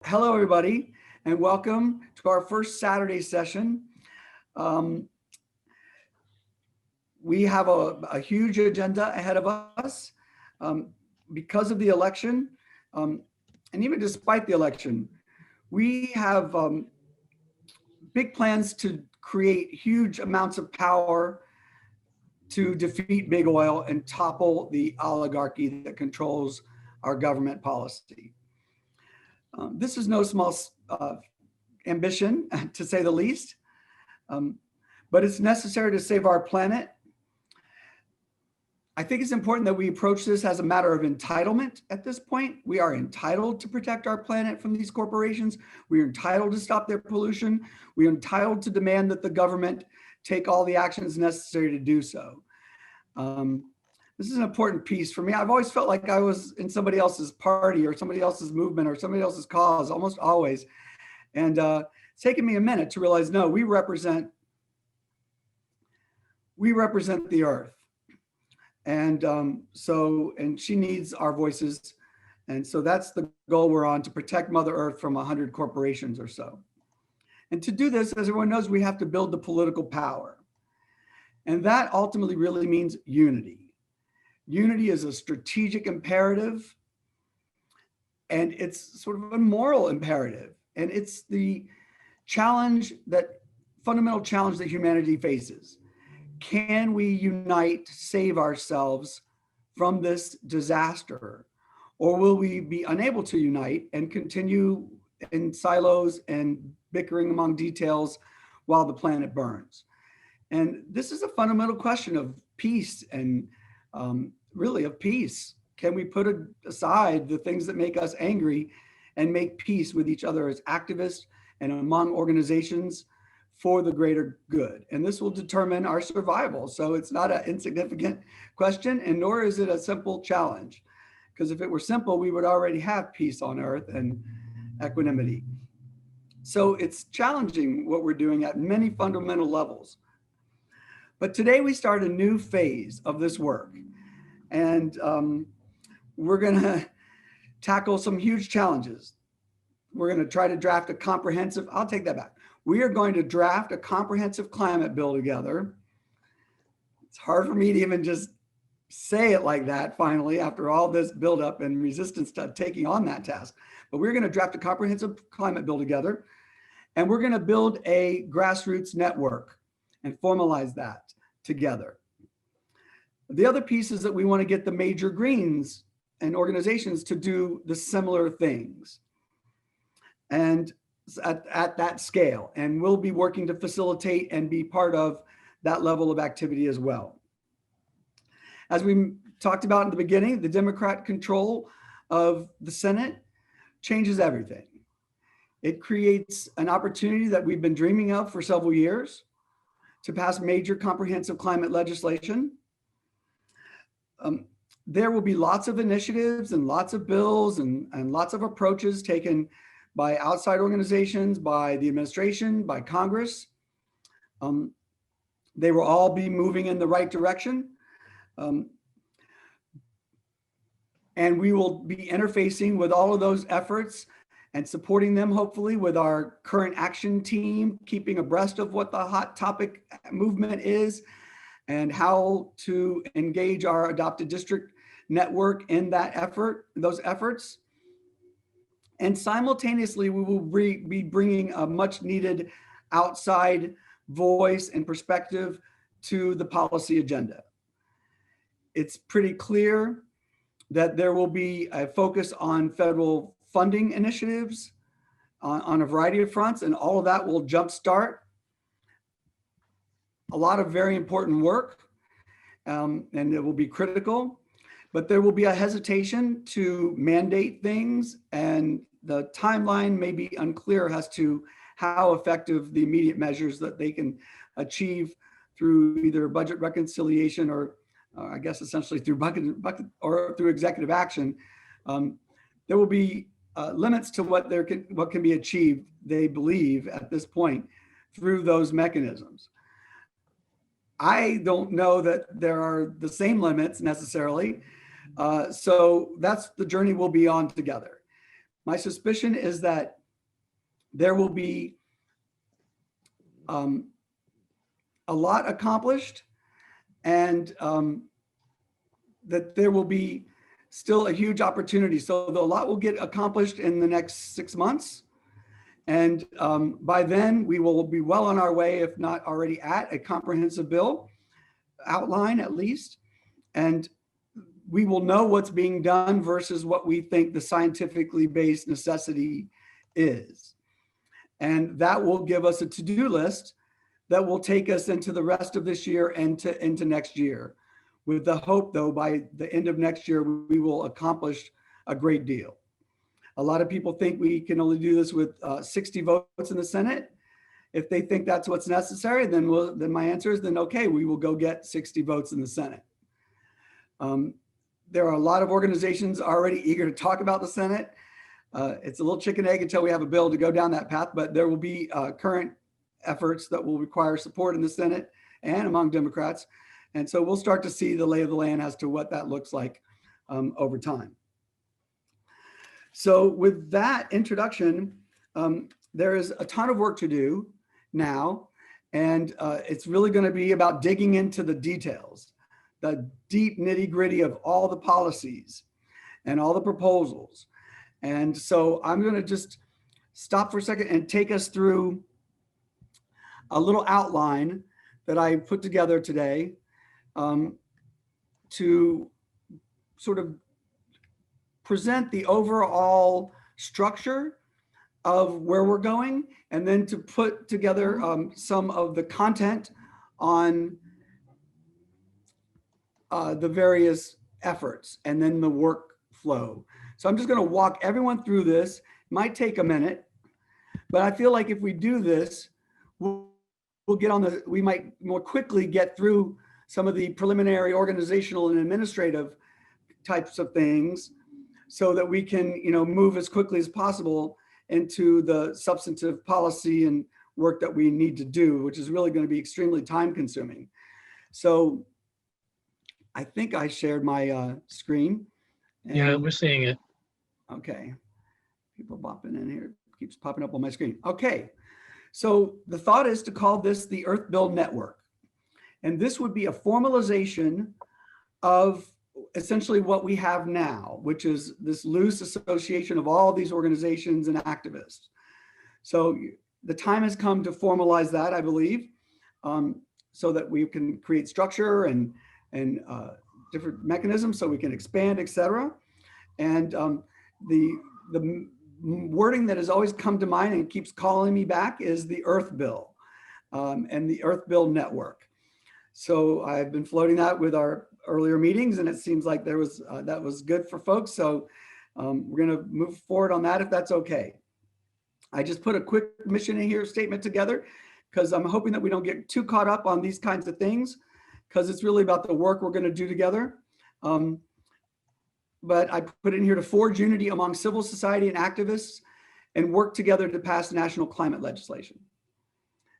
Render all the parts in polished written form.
Hello, everybody, and welcome to our first Saturday session. Um, we have a huge agenda ahead of us because of the election, um, and even despite the election, we have big plans to create huge amounts of power to defeat big oil and topple the oligarchy that controls our government policy. This is no small ambition, to say the least, um, but it's necessary to save our planet. I think it's important that we approach this as a matter of entitlement at this point. We are entitled to protect our planet from these corporations. We are entitled to stop their pollution. We are entitled to demand that the government take all the actions necessary to do so. This is an important piece for me. I've always felt like I was in somebody else's party or somebody else's movement or somebody else's cause, almost always. And it's taken me a minute to realize, no, we represent the earth. And and she needs our voices. And so that's the goal we're on, to protect Mother Earth from 100 corporations or so. And to do this, as everyone knows, we have to build the political power. And that ultimately really means unity. Unity is a strategic imperative, and it's sort of a moral imperative. And it's the fundamental challenge that humanity faces. Can we unite to save ourselves from this disaster? Or will we be unable to unite and continue in silos and bickering among details while the planet burns? And this is a fundamental question of peace and really of peace. Can we put aside the things that make us angry and make peace with each other as activists and among organizations for the greater good? And this will determine our survival. So it's not an insignificant question, and nor is it a simple challenge. Because if it were simple, we would already have peace on earth and equanimity. So it's challenging what we're doing at many fundamental levels. But today we start a new phase of this work. And we're going to tackle some huge challenges. We're going to try to draft a comprehensive, I'll take that back. We are going to draft a comprehensive climate bill together. It's hard for me to even just say it like that finally, after all this buildup and resistance to taking on that task. But we're going to draft a comprehensive climate bill together, and we're going to build a grassroots network and formalize that together. The other piece is that we want to get the major greens and organizations to do the similar things and at that scale. And we'll be working to facilitate and be part of that level of activity as well. As we talked about in the beginning, the Democrat control of the Senate changes everything. It creates an opportunity that we've been dreaming of for several years to pass major comprehensive climate legislation. There will be lots of initiatives and lots of bills and lots of approaches taken by outside organizations, by the administration, by Congress. They will all be moving in the right direction. And we will be interfacing with all of those efforts and supporting them, hopefully, with our current action team, keeping abreast of what the hot topic movement is and how to engage our adopted district network in that effort, those efforts. And simultaneously, we will be bringing a much needed outside voice and perspective to the policy agenda. It's pretty clear that there will be a focus on federal funding initiatives on a variety of fronts, and all of that will jumpstart a lot of very important work, and it will be critical, but there will be a hesitation to mandate things, and the timeline may be unclear as to how effective the immediate measures that they can achieve through either budget reconciliation or I guess essentially through bucket or through executive action. There will be limits to what can be achieved, they believe at this point, through those mechanisms. I don't know that there are the same limits necessarily. So that's the journey we'll be on together. My suspicion is that there will be a lot accomplished, and that there will be still a huge opportunity. So a lot will get accomplished in the next 6 months. And by then we will be well on our way, if not already at a comprehensive bill outline at least. And we will know what's being done versus what we think the scientifically based necessity is. And that will give us a to-do list that will take us into the rest of this year and into next year, with the hope, though, by the end of next year, we will accomplish a great deal. A lot of people think we can only do this with 60 votes in the Senate. If they think that's what's necessary, then my answer is, then okay, we will go get 60 votes in the Senate. There are a lot of organizations already eager to talk about the Senate. It's a little chicken egg until we have a bill to go down that path, but there will be current efforts that will require support in the Senate and among Democrats. And so we'll start to see the lay of the land as to what that looks like over time. So with that introduction, there is a ton of work to do now, and it's really going to be about digging into the details, the deep nitty-gritty of all the policies and all the proposals. And so I'm going to just stop for a second and take us through a little outline that I put together today to sort of present the overall structure of where we're going, and then to put together some of the content on the various efforts and then the workflow. So I'm just going to walk everyone through this. It might take a minute, but I feel like if we do this, we might more quickly get through some of the preliminary organizational and administrative types of things, so that we can, move as quickly as possible into the substantive policy and work that we need to do, which is really going to be extremely time consuming. So I think I shared my screen. Yeah, we're seeing it. Okay. People bopping in here. It keeps popping up on my screen. Okay. So the thought is to call this the Earth Bill Network. And this would be a formalization of essentially what we have now, which is this loose association of all these organizations and activists. So the time has come to formalize that, I believe, so that we can create structure and different mechanisms so we can expand, et cetera. And the wording that has always come to mind and keeps calling me back is the Earth Bill and the Earth Bill Network. So I've been floating that with our earlier meetings, and it seems like that was good for folks. So we're going to move forward on that if that's okay. I just put a quick mission in here statement together because I'm hoping that we don't get too caught up on these kinds of things, because it's really about the work we're going to do together. But I put in here to forge unity among civil society and activists and work together to pass national climate legislation.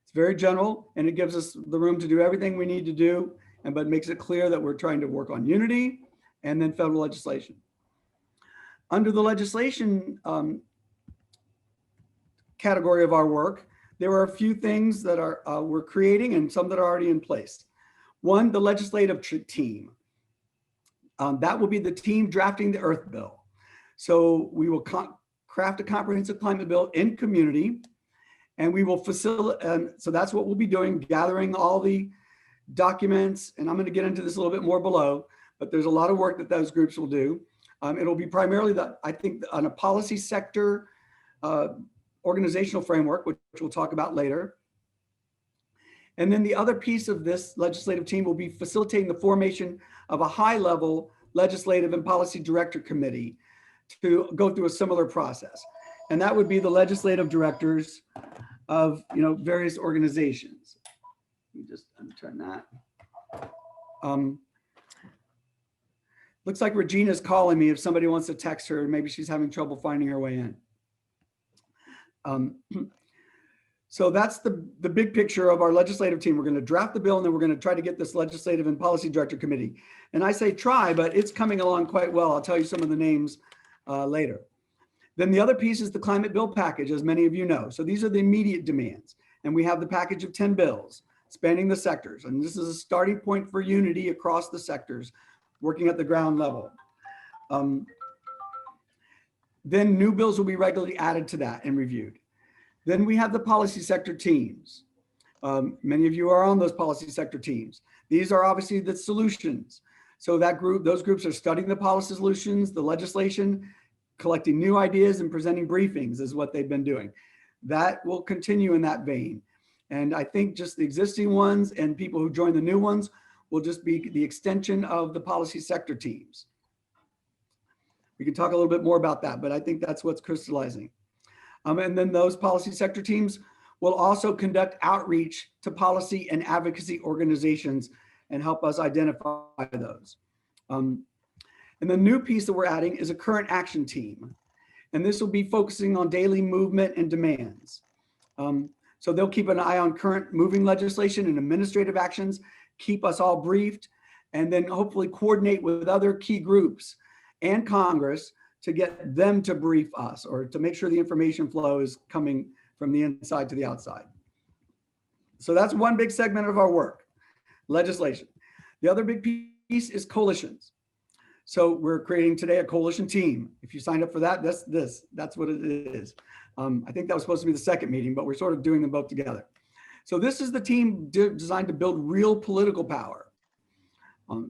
It's very general, and it gives us the room to do everything we need to do, but makes it clear that we're trying to work on unity and then federal legislation. Under the legislation category of our work, there are a few things that we're creating and some that are already in place. One, the legislative team. That will be the team drafting the Earth Bill. So we will craft a comprehensive climate bill in community, and we will facilitate. So that's what we'll be doing, gathering all the documents. And I'm going to get into this a little bit more below, but there's a lot of work that those groups will do. It'll be primarily, I think, on a policy sector organizational framework, which we'll talk about later. And then the other piece of this legislative team will be facilitating the formation of a high-level legislative and policy director committee to go through a similar process. And that would be the legislative directors of various organizations. Let me just unturn that. Looks like Regina's calling me if somebody wants to text her. Maybe she's having trouble finding her way in. So that's the big picture of our legislative team. We're going to draft the bill, and then we're going to try to get this legislative and policy director committee. And I say try, but it's coming along quite well. I'll tell you some of the names later. Then the other piece is the climate bill package, as many of you know. So these are the immediate demands. And we have the package of 10 bills spanning the sectors. And this is a starting point for unity across the sectors, working at the ground level. Then new bills will be regularly added to that and reviewed. Then we have the policy sector teams. Many of you are on those policy sector teams. These are obviously the solutions. So those groups are studying the policy solutions, the legislation, collecting new ideas and presenting briefings is what they've been doing. That will continue in that vein. And I think just the existing ones and people who join the new ones will just be the extension of the policy sector teams. We can talk a little bit more about that, but I think that's what's crystallizing. And then those policy sector teams will also conduct outreach to policy and advocacy organizations and help us identify those. And the new piece that we're adding is a current action team. And this will be focusing on daily movement and demands. So they'll keep an eye on current moving legislation and administrative actions, keep us all briefed, and then hopefully coordinate with other key groups and Congress to get them to brief us or to make sure the information flow is coming from the inside to the outside. So that's one big segment of our work, legislation. The other big piece is coalitions. So we're creating today a coalition team. If you signed up for that, that's what it is. I think that was supposed to be the second meeting, but we're sort of doing them both together. So this is the team designed to build real political power.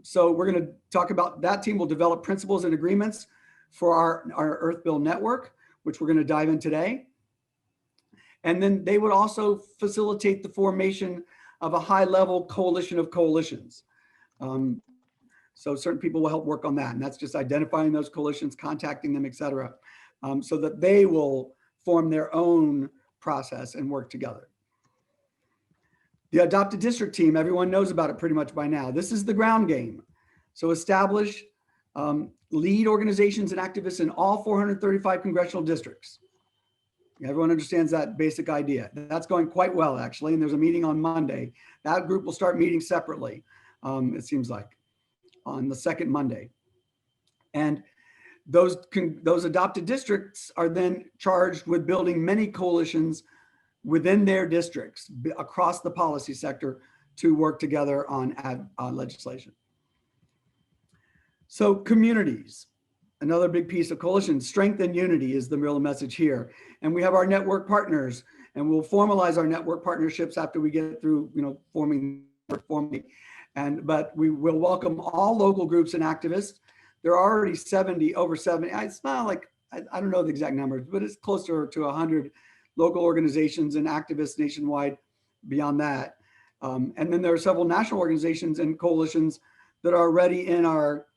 So we're going to talk about that team will develop principles and agreements for our Earth Bill network, which we're going to dive in today. And then they would also facilitate the formation of a high-level coalition of coalitions. So certain people will help work on that. And that's just identifying those coalitions, contacting them, et cetera, so that they will form their own process and work together. The adopted district team, everyone knows about it pretty much by now. This is the ground game. So establish lead organizations and activists in all 435 congressional districts. Everyone understands that basic idea. That's going quite well, actually. And there's a meeting on Monday. That group will start meeting separately, it seems like, on the second Monday. And those adopted districts are then charged with building many coalitions within their districts across the policy sector to work together on legislation. So communities, another big piece of coalition, strength and unity is the real message here. And we have our network partners, and we'll formalize our network partnerships after we get through, forming. But we will welcome all local groups and activists. There are already over 70. It's not like, I don't know the exact numbers, but it's closer to 100 local organizations and activists nationwide beyond that. And then there are several national organizations and coalitions that are already in our,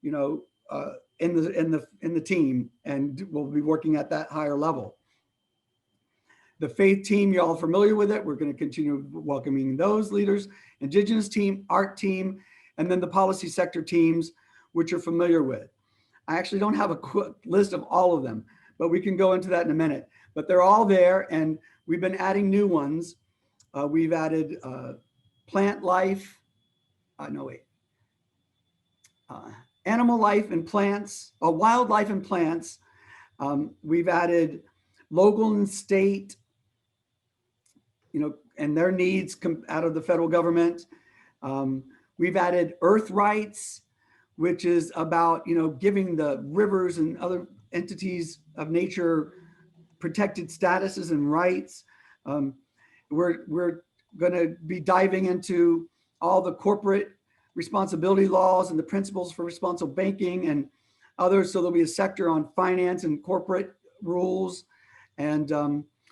in the team, and we'll be working at that higher level. The faith team, you're all familiar with it. We're going to continue welcoming those leaders. Indigenous team, art team, and then the policy sector teams, which you're familiar with. I actually don't have a quick list of all of them, but we can go into that in a minute. But they're all there, and we've been adding new ones. We've added plant life, animal life and plants, wildlife and plants. We've added local and state, and their needs out of the federal government. We've added earth rights, which is about, giving the rivers and other entities of nature protected statuses and rights. We're going to be diving into all the corporate responsibility laws and the principles for responsible banking and others. So there'll be a sector on finance and corporate rules. And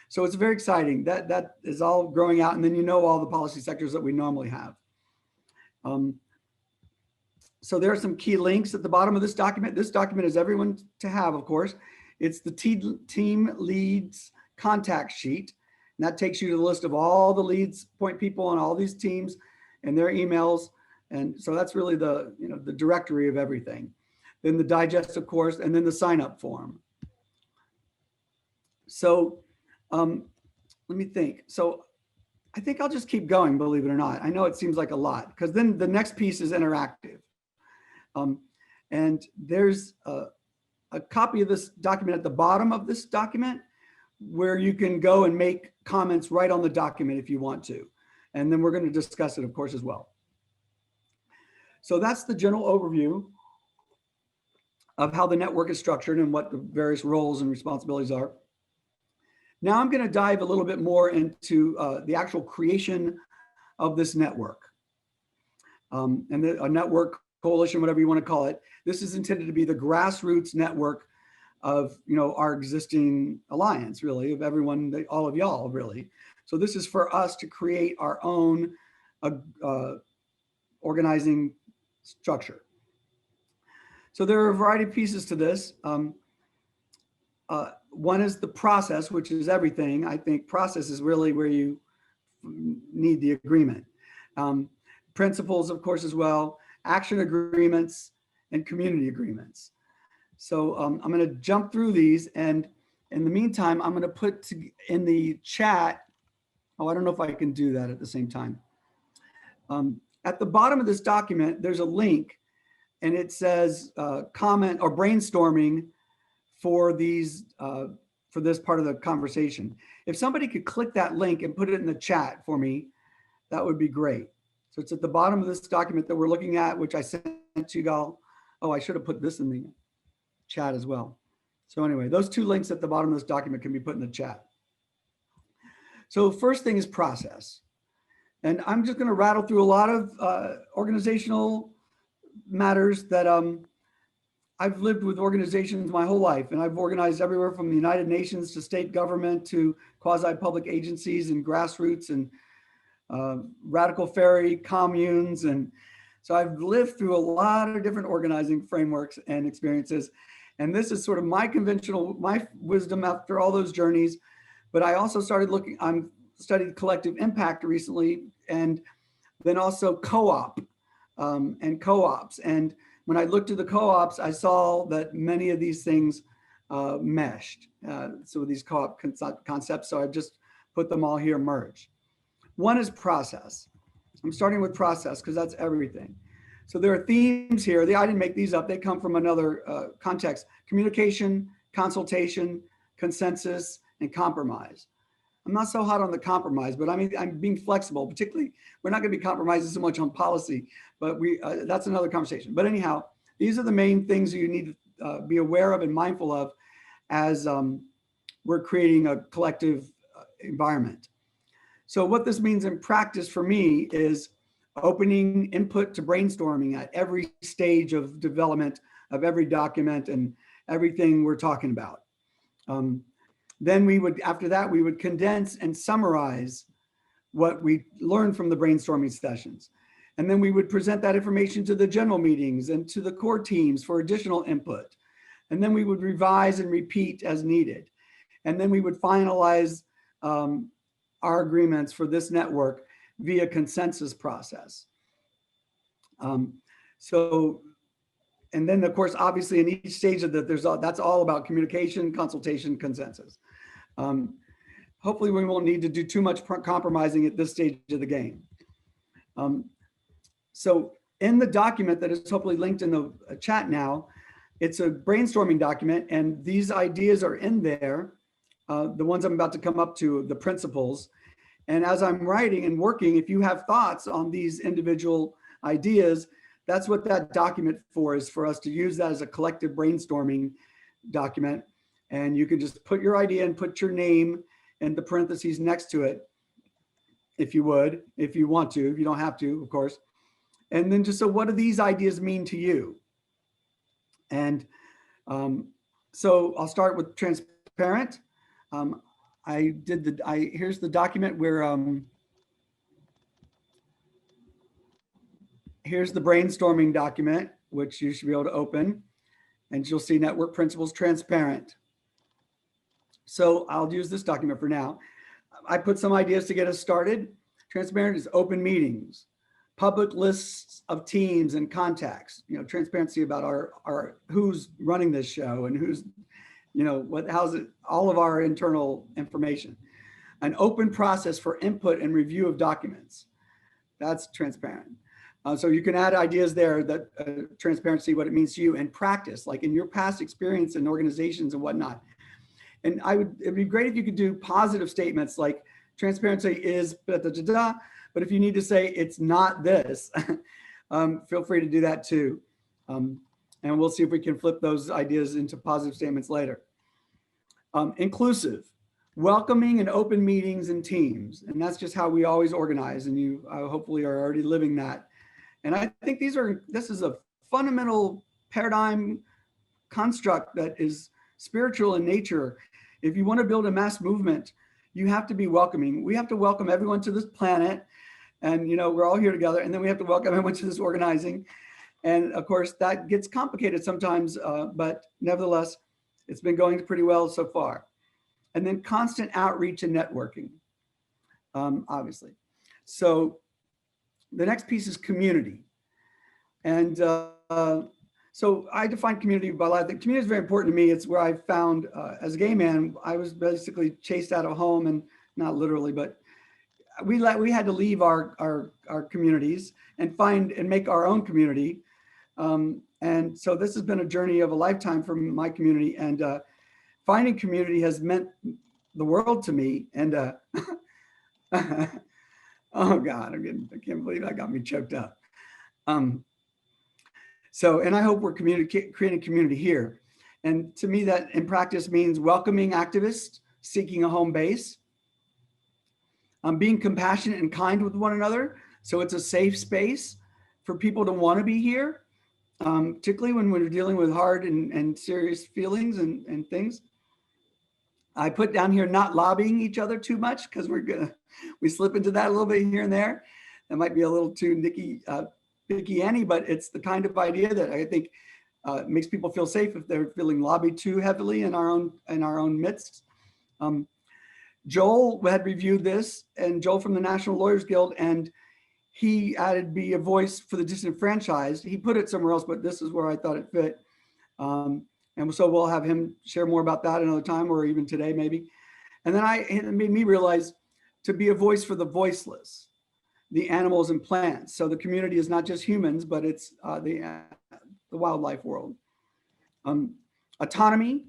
so it's very exciting. That is all growing out. And then all the policy sectors that we normally have. So there are some key links at the bottom of this document. This document is everyone to have, of course. It's the team leads contact sheet. And that takes you to the list of all the leads point people on all these teams and their emails. And so that's really the directory of everything. Then the digest, of course, and then the sign up form. So let me think. So I think I'll just keep going, believe it or not. I know it seems like a lot, because then the next piece is interactive. And there's a a copy of this document at the bottom of this document where you can go and make comments right on the document if you want to. And then we're going to discuss it, of course, as well. So that's the general overview of how the network is structured and what the various roles and responsibilities are. Now I'm going to dive a little bit more into the actual creation of this network. A network, coalition, whatever you want to call it. This is intended to be the grassroots network of, our existing alliance, really, of everyone, all of y'all, really. So this is for us to create our own organizing structure. So there are a variety of pieces to this. One is the process, which is everything. I think process is really where you need the agreement. Principles, of course, as well, action agreements, and community agreements. So I'm going to jump through these, and in the meantime, I'm going to put in the chat. Oh, I don't know if I can do that at the same time. At the bottom of this document, there's a link, and it says comment or brainstorming for these for this part of the conversation. If somebody could click that link and put it in the chat for me, that would be great. So it's at the bottom of this document that we're looking at, which I sent to you all. Oh, I should have put this in the chat as well. So anyway, those two links at the bottom of this document can be put in the chat. So first thing is process. And I'm just going to rattle through a lot of organizational matters that I've lived with organizations my whole life, and I've organized everywhere from the United Nations to state government to quasi-public agencies and grassroots and radical ferry communes. And so I've lived through a lot of different organizing frameworks and experiences. And this is sort of my wisdom after all those journeys. But I also started studied collective impact recently, and then also co-op and co-ops. And when I looked at the co-ops, I saw that many of these things meshed. So these co-op concepts, so I've just put them all here merged. One is process. I'm starting with process because that's everything. So there are themes here. I didn't make these up. They come from another context. Communication, consultation, consensus, and compromise. I'm not so hot on the compromise, but I'm being flexible. Particularly, we're not going to be compromising so much on policy, but that's another conversation. But anyhow, these are the main things you need to be aware of and mindful of as we're creating a collective environment. So what this means in practice for me is opening input to brainstorming at every stage of development of every document and everything we're talking about. Then after that, we would condense and summarize what we learned from the brainstorming sessions. And then we would present that information to the general meetings and to the core teams for additional input. And then we would revise and repeat as needed. And then we would finalize our agreements for this network via consensus process. And then of course, obviously in each stage of that, that's all about communication, consultation, consensus. Hopefully we won't need to do too much compromising at this stage of the game. So in the document that is hopefully linked in the chat now, it's a brainstorming document, and these ideas are in there. The ones I'm about to come up to, the principles. And as I'm writing and working, if you have thoughts on these individual ideas, that's what that document is for us to use that as a collective brainstorming document. And you can just put your idea and put your name in the parentheses next to it, if you would, if you want to, if you don't have to, of course. And then just, so what do these ideas mean to you? And so I'll start with transparent. Here's the document where, here's the brainstorming document, which you should be able to open, and you'll see network principles transparent. So I'll use this document for now. I put some ideas to get us started. Transparent is open meetings, public lists of teams and contacts, transparency about our who's running this show and who's, how's it, all of our internal information. An open process for input and review of documents. That's transparent. So you can add ideas there that transparency, what it means to you, and practice, like in your past experience in organizations and whatnot. And it'd be great if you could do positive statements like transparency is da, da, da, da, but if you need to say it's not this, feel free to do that too. And we'll see if we can flip those ideas into positive statements later. Inclusive, welcoming and open meetings and teams. And that's just how we always organize. And you hopefully are already living that. And I think this is a fundamental paradigm construct that is spiritual in nature. If you want to build a mass movement, you have to be welcoming. We have to welcome everyone to this planet. And, we're all here together. And then we have to welcome everyone to this organizing. And of course, that gets complicated sometimes, but nevertheless, it's been going pretty well so far. And then constant outreach and networking, obviously. So the next piece is community. And so I define community by life. The community is very important to me. It's where I found, as a gay man, I was basically chased out of home, and not literally, but we had to leave our communities and make our own community. And so this has been a journey of a lifetime for my community, and finding community has meant the world to me. And oh God, I can't believe that got me choked up. And I hope we're creating community here. And to me, that in practice means welcoming activists, seeking a home base, being compassionate and kind with one another. So it's a safe space for people to want to be here, particularly when we're dealing with hard and serious feelings and things. I put down here not lobbying each other too much, because we slip into that a little bit here and there. That might be a little too picky Annie, but it's the kind of idea that I think makes people feel safe if they're feeling lobbied too heavily in our own midst. Joel had reviewed this, and Joel from the National Lawyers Guild, and he added be a voice for the disenfranchised. He put it somewhere else, but this is where I thought it fit. And so we'll have him share more about that another time, or even today maybe. And then it made me realize to be a voice for the voiceless, the animals and plants. So the community is not just humans, but it's the wildlife world. Autonomy.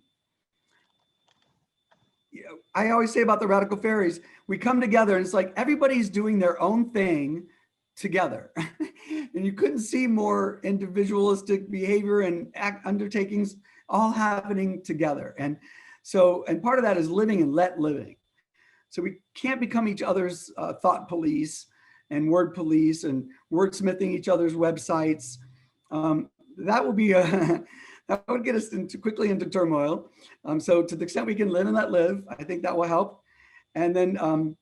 I always say about the radical fairies, we come together and it's like everybody's doing their own thing together. And you couldn't see more individualistic behavior and undertakings all happening together. And part of that is living and let living. So we can't become each other's thought police and word police and wordsmithing each other's websites. That will be that would get us quickly into turmoil. So to the extent we can live and let live, I think that will help. And then,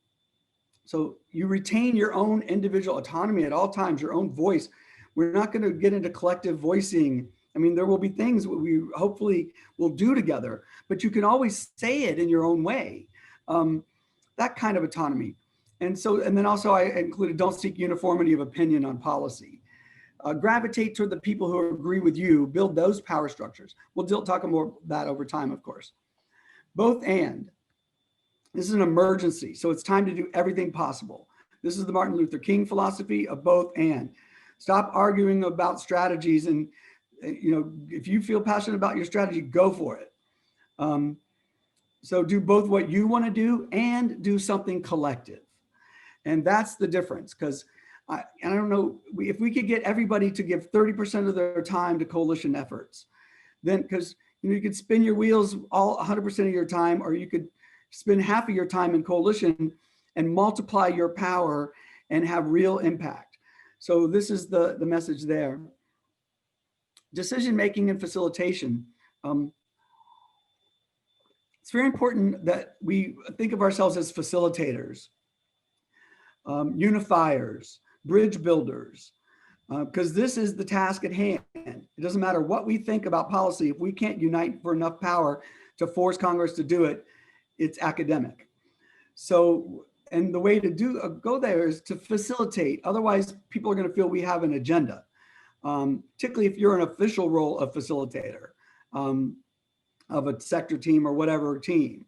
so you retain your own individual autonomy at all times, your own voice. We're not going to get into collective voicing. I mean, there will be things we hopefully will do together, but you can always say it in your own way. That kind of autonomy. And then also I included don't seek uniformity of opinion on policy. Gravitate toward the people who agree with you, build those power structures. We'll talk more about that over time, of course. Both and. This is an emergency, so it's time to do everything possible. This is the Martin Luther King philosophy of both and. Stop arguing about strategies, and if you feel passionate about your strategy, go for it. So do both what you want to do and do something collective. And that's the difference, because I don't know, if we could get everybody to give 30% of their time to coalition efforts, then because you could spin your wheels all 100% of your time, or you could spend half of your time in coalition and multiply your power and have real impact. So this is the message there. Decision-making and facilitation. It's very important that we think of ourselves as facilitators, unifiers, bridge builders, because this is the task at hand. It doesn't matter what we think about policy. If we can't unite for enough power to force Congress to do it, it's academic. So, and the way to go there is to facilitate. Otherwise, people are going to feel we have an agenda, particularly if you're an official role of facilitator of a sector team or whatever team.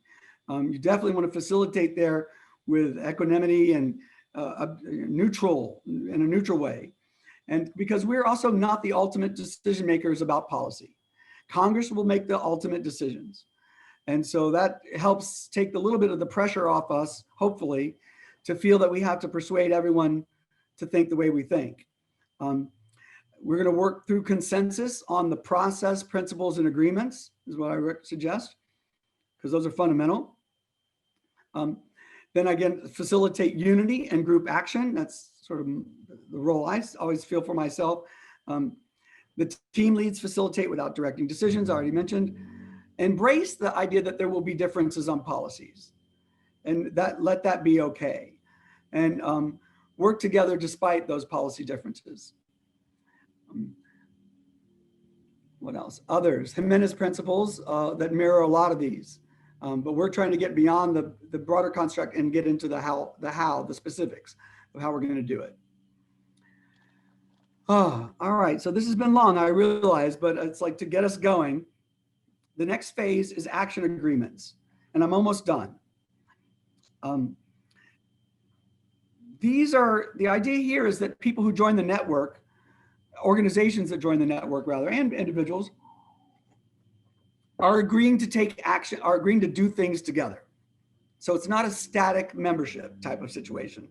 You definitely want to facilitate there with equanimity and in a neutral way. And because we're also not the ultimate decision makers about policy. Congress will make the ultimate decisions. And so that helps take a little bit of the pressure off us, hopefully, to feel that we have to persuade everyone to think the way we think. We're going to work through consensus on the process, principles, and agreements, is what I suggest, because those are fundamental. Then again, facilitate unity and group action. That's sort of the role I always feel for myself. The team leads facilitate without directing decisions, I already mentioned. Embrace the idea that there will be differences on policies, and let that be okay. And work together despite those policy differences. What else? Others, Jimenez principles that mirror a lot of these. But we're trying to get beyond the broader construct and get into the specifics of how we're going to do it. Oh, all right, so this has been long, I realize, but it's like to get us going. The next phase is action agreements, and I'm almost done. The idea here is that people who join the network, organizations that join the network rather, and individuals, are agreeing to take action, are agreeing to do things together. So it's not a static membership type of situation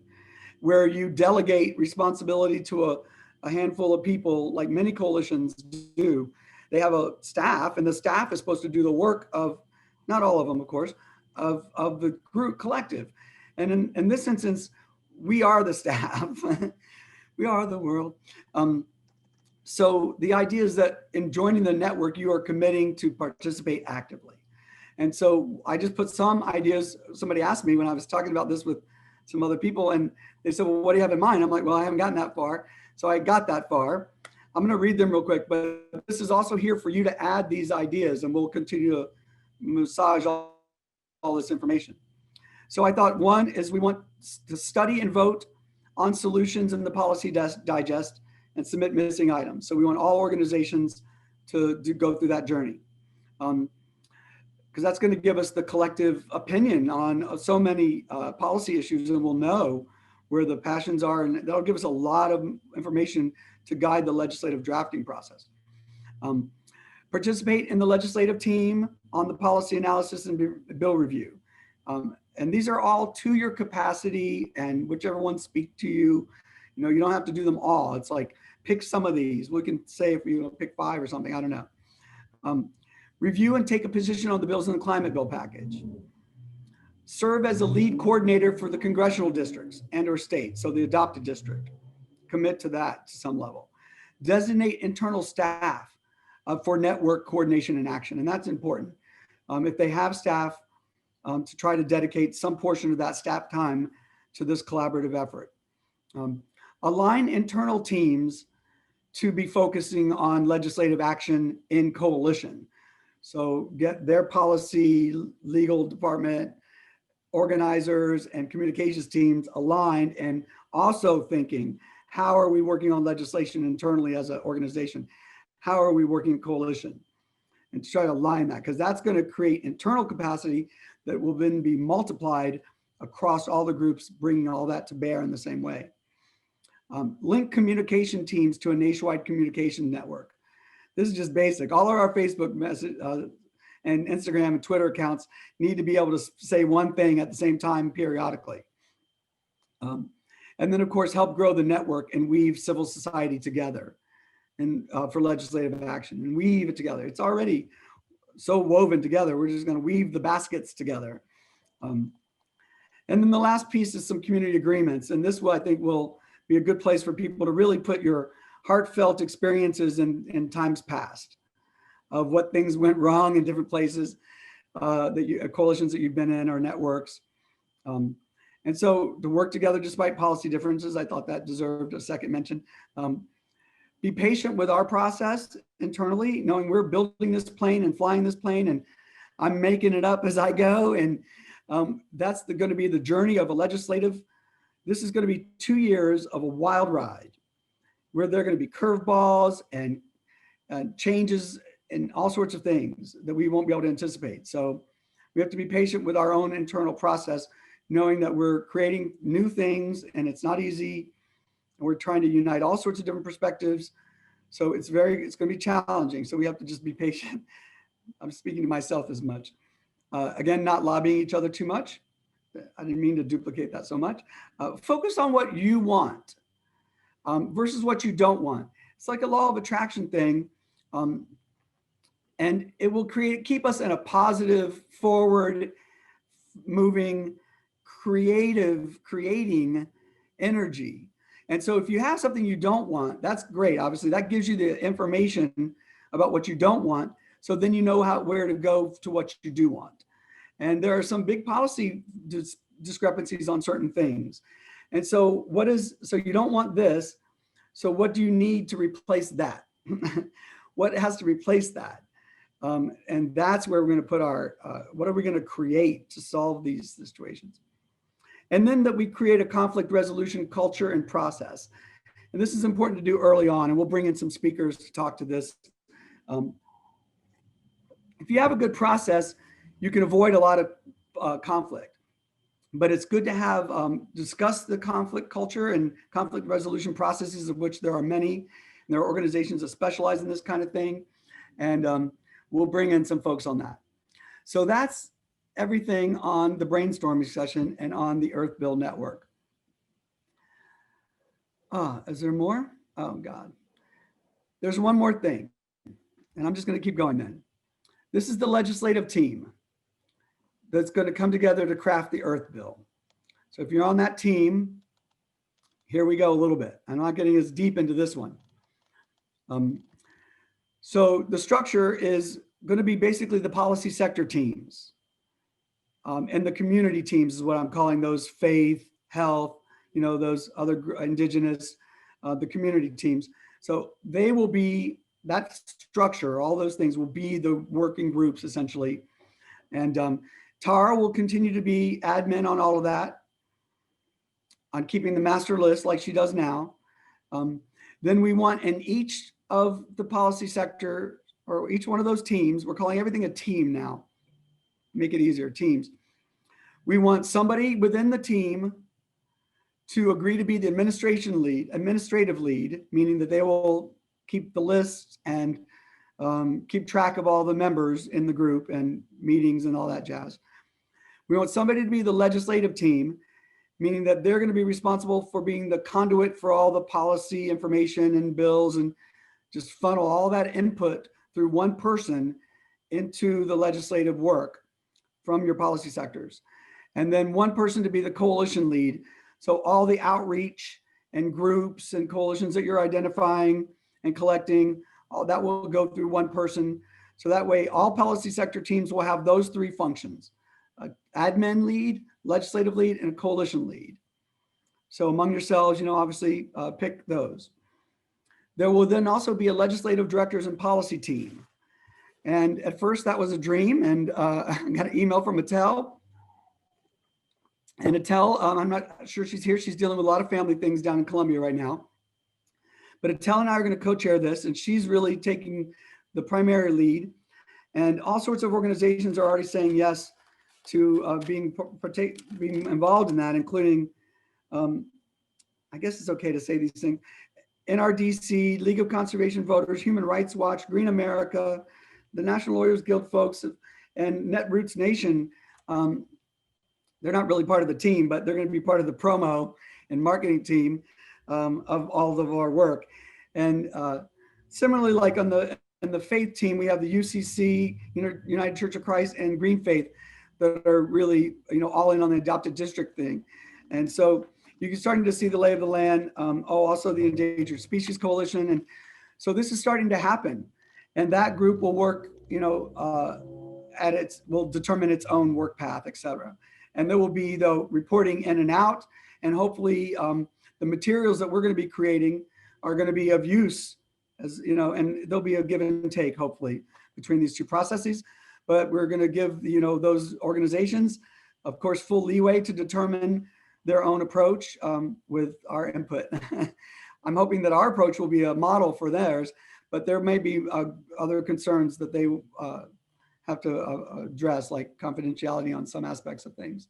where you delegate responsibility to a handful of people like many coalitions do. They have a staff, and the staff is supposed to do the work of, not all of them, of course, of the group collective. And in this instance, we are the staff. We are the world. So the idea is that in joining the network, you are committing to participate actively. And so I just put some ideas. Somebody asked me when I was talking about this with some other people, and they said, well, what do you have in mind? I'm like, well, I haven't gotten that far. So I got that far. I'm going to read them real quick, but this is also here for you to add these ideas, and we'll continue to massage all this information. So I thought one is we want to study and vote on solutions in the policy digest and submit missing items. So we want all organizations to go through that journey. Because that's going to give us the collective opinion on so many policy issues, and we'll know where the passions are, and that'll give us a lot of information to guide the legislative drafting process. Participate in the legislative team on the policy analysis and bill review. And these are all to your capacity, and whichever ones speak to you. You know, you don't have to do them all. It's like, pick some of these. We can say if you pick 5 or something, I don't know. Review and take a position on the bills in the climate bill package. Serve as a lead coordinator for the congressional districts and or states, so the adopted district. Commit to that to some level. Designate internal staff for network coordination and action, and that's important. If they have staff, to try to dedicate some portion of that staff time to this collaborative effort. Align internal teams to be focusing on legislative action in coalition. So get their policy, legal department, organizers, and communications teams aligned, and also thinking, how are we working on legislation internally as an organization? How are we working in coalition? And to try to align that, because that's going to create internal capacity that will then be multiplied across all the groups, bringing all that to bear in the same way. Link communication teams to a nationwide communication network. This is just basic. All of our Facebook message and Instagram and Twitter accounts need to be able to say one thing at the same time periodically. And then, of course, help grow the network and weave civil society together and for legislative action, and weave it together. It's already so woven together. We're just going to weave the baskets together. And then the last piece is some community agreements. And this I think will be a good place for people to really put your heartfelt experiences in times past of what things went wrong in different places, coalitions that you've been in or networks. And so to work together despite policy differences, I thought that deserved a second mention. Be patient with our process internally, knowing we're building this plane and flying this plane, and I'm making it up as I go. And that's going to be the journey of a legislative. This is going to be 2 years of a wild ride where there are going to be curveballs and changes and all sorts of things that we won't be able to anticipate. So we have to be patient with our own internal process, knowing that we're creating new things and it's not easy. We're trying to unite all sorts of different perspectives. So it's going to be challenging. So we have to just be patient. I'm speaking to myself as much. Again, not lobbying each other too much. I didn't mean to duplicate that so much. Focus on what you want versus what you don't want. It's like a law of attraction thing. And it will keep us in a positive, forward moving, creating energy. And so if you have something you don't want, that's great. Obviously, that gives you the information about what you don't want. So then you know where to go to what you do want. And there are some big policy discrepancies on certain things. And so so you don't want this. So what do you need to replace that? What has to replace that? And that's where we're going to put what are we going to create to solve these situations? And then that we create a conflict resolution culture and process. And this is important to do early on, and we'll bring in some speakers to talk to this. If you have a good process, you can avoid a lot of conflict. But it's good to have discuss the conflict culture and conflict resolution processes, of which there are many. And there are organizations that specialize in this kind of thing. And we'll bring in some folks on that. So that's everything on the brainstorming session and on the Earth Bill Network. Is there more? Oh God. There's one more thing, and I'm just going to keep going then. This is the legislative team that's going to come together to craft the Earth Bill. So if you're on that team, here we go a little bit. I'm not getting as deep into this one. So the structure is going to be basically the policy sector teams. And the community teams is what I'm calling those: faith, health, those other indigenous, the community teams. So they will be, that structure, all those things will be the working groups essentially. And Tara will continue to be admin on all of that, on keeping the master list like she does now. Then we want in each of the policy sector, or each one of those teams, we're calling everything a team now, make it easier, teams. We want somebody within the team to agree to be the administrative lead, meaning that they will keep the list and keep track of all the members in the group and meetings and all that jazz. We want somebody to be the legislative team, meaning that they're going to be responsible for being the conduit for all the policy information and bills, and just funnel all that input through one person into the legislative work from your policy sectors. And then one person to be the coalition lead. So all the outreach and groups and coalitions that you're identifying and collecting, all that will go through one person. So that way all policy sector teams will have those three functions: admin lead, legislative lead, and a coalition lead. So among yourselves, obviously pick those. There will then also be a legislative directors and policy team. And at first that was a dream, and I got an email from Attell. And Attell, I'm not sure she's here. She's dealing with a lot of family things down in Columbia right now. But Attell and I are going to co-chair this, and she's really taking the primary lead. And all sorts of organizations are already saying yes to being involved in that, including, I guess it's okay to say these things, NRDC, League of Conservation Voters, Human Rights Watch, Green America, the National Lawyers Guild folks, and Netroots Nation. They're not really part of the team, but they're going to be part of the promo and marketing team of all of our work. And similarly, like in the faith team, we have the UCC, United Church of Christ, and Green Faith that are really, all in on the adopted district thing. And so you're starting to see the lay of the land. Also the Endangered Species Coalition. And so this is starting to happen. And that group will work, will determine its own work path, et cetera. And there will be, though, reporting in and out. And hopefully the materials that we're going to be creating are going to be of use, and there'll be a give and take, hopefully, between these two processes. But we're going to give, those organizations, of course, full leeway to determine their own approach with our input. I'm hoping that our approach will be a model for theirs, but there may be other concerns that they have to address, like confidentiality on some aspects of things.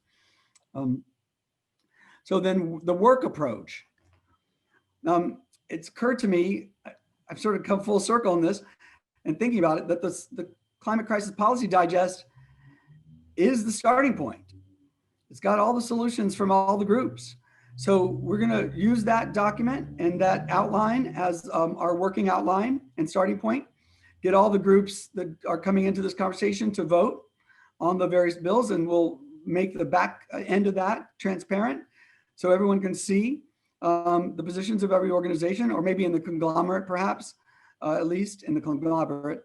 So then the work approach. It's occurred to me, I've sort of come full circle on this and thinking about it, that the Climate Crisis Policy Digest is the starting point. It's got all the solutions from all the groups. So we're going to use that document and that outline as our working outline and starting point. Get all the groups that are coming into this conversation to vote on the various bills, and we'll make the back end of that transparent so everyone can see the positions of every organization, or maybe in the conglomerate, perhaps, at least in the conglomerate.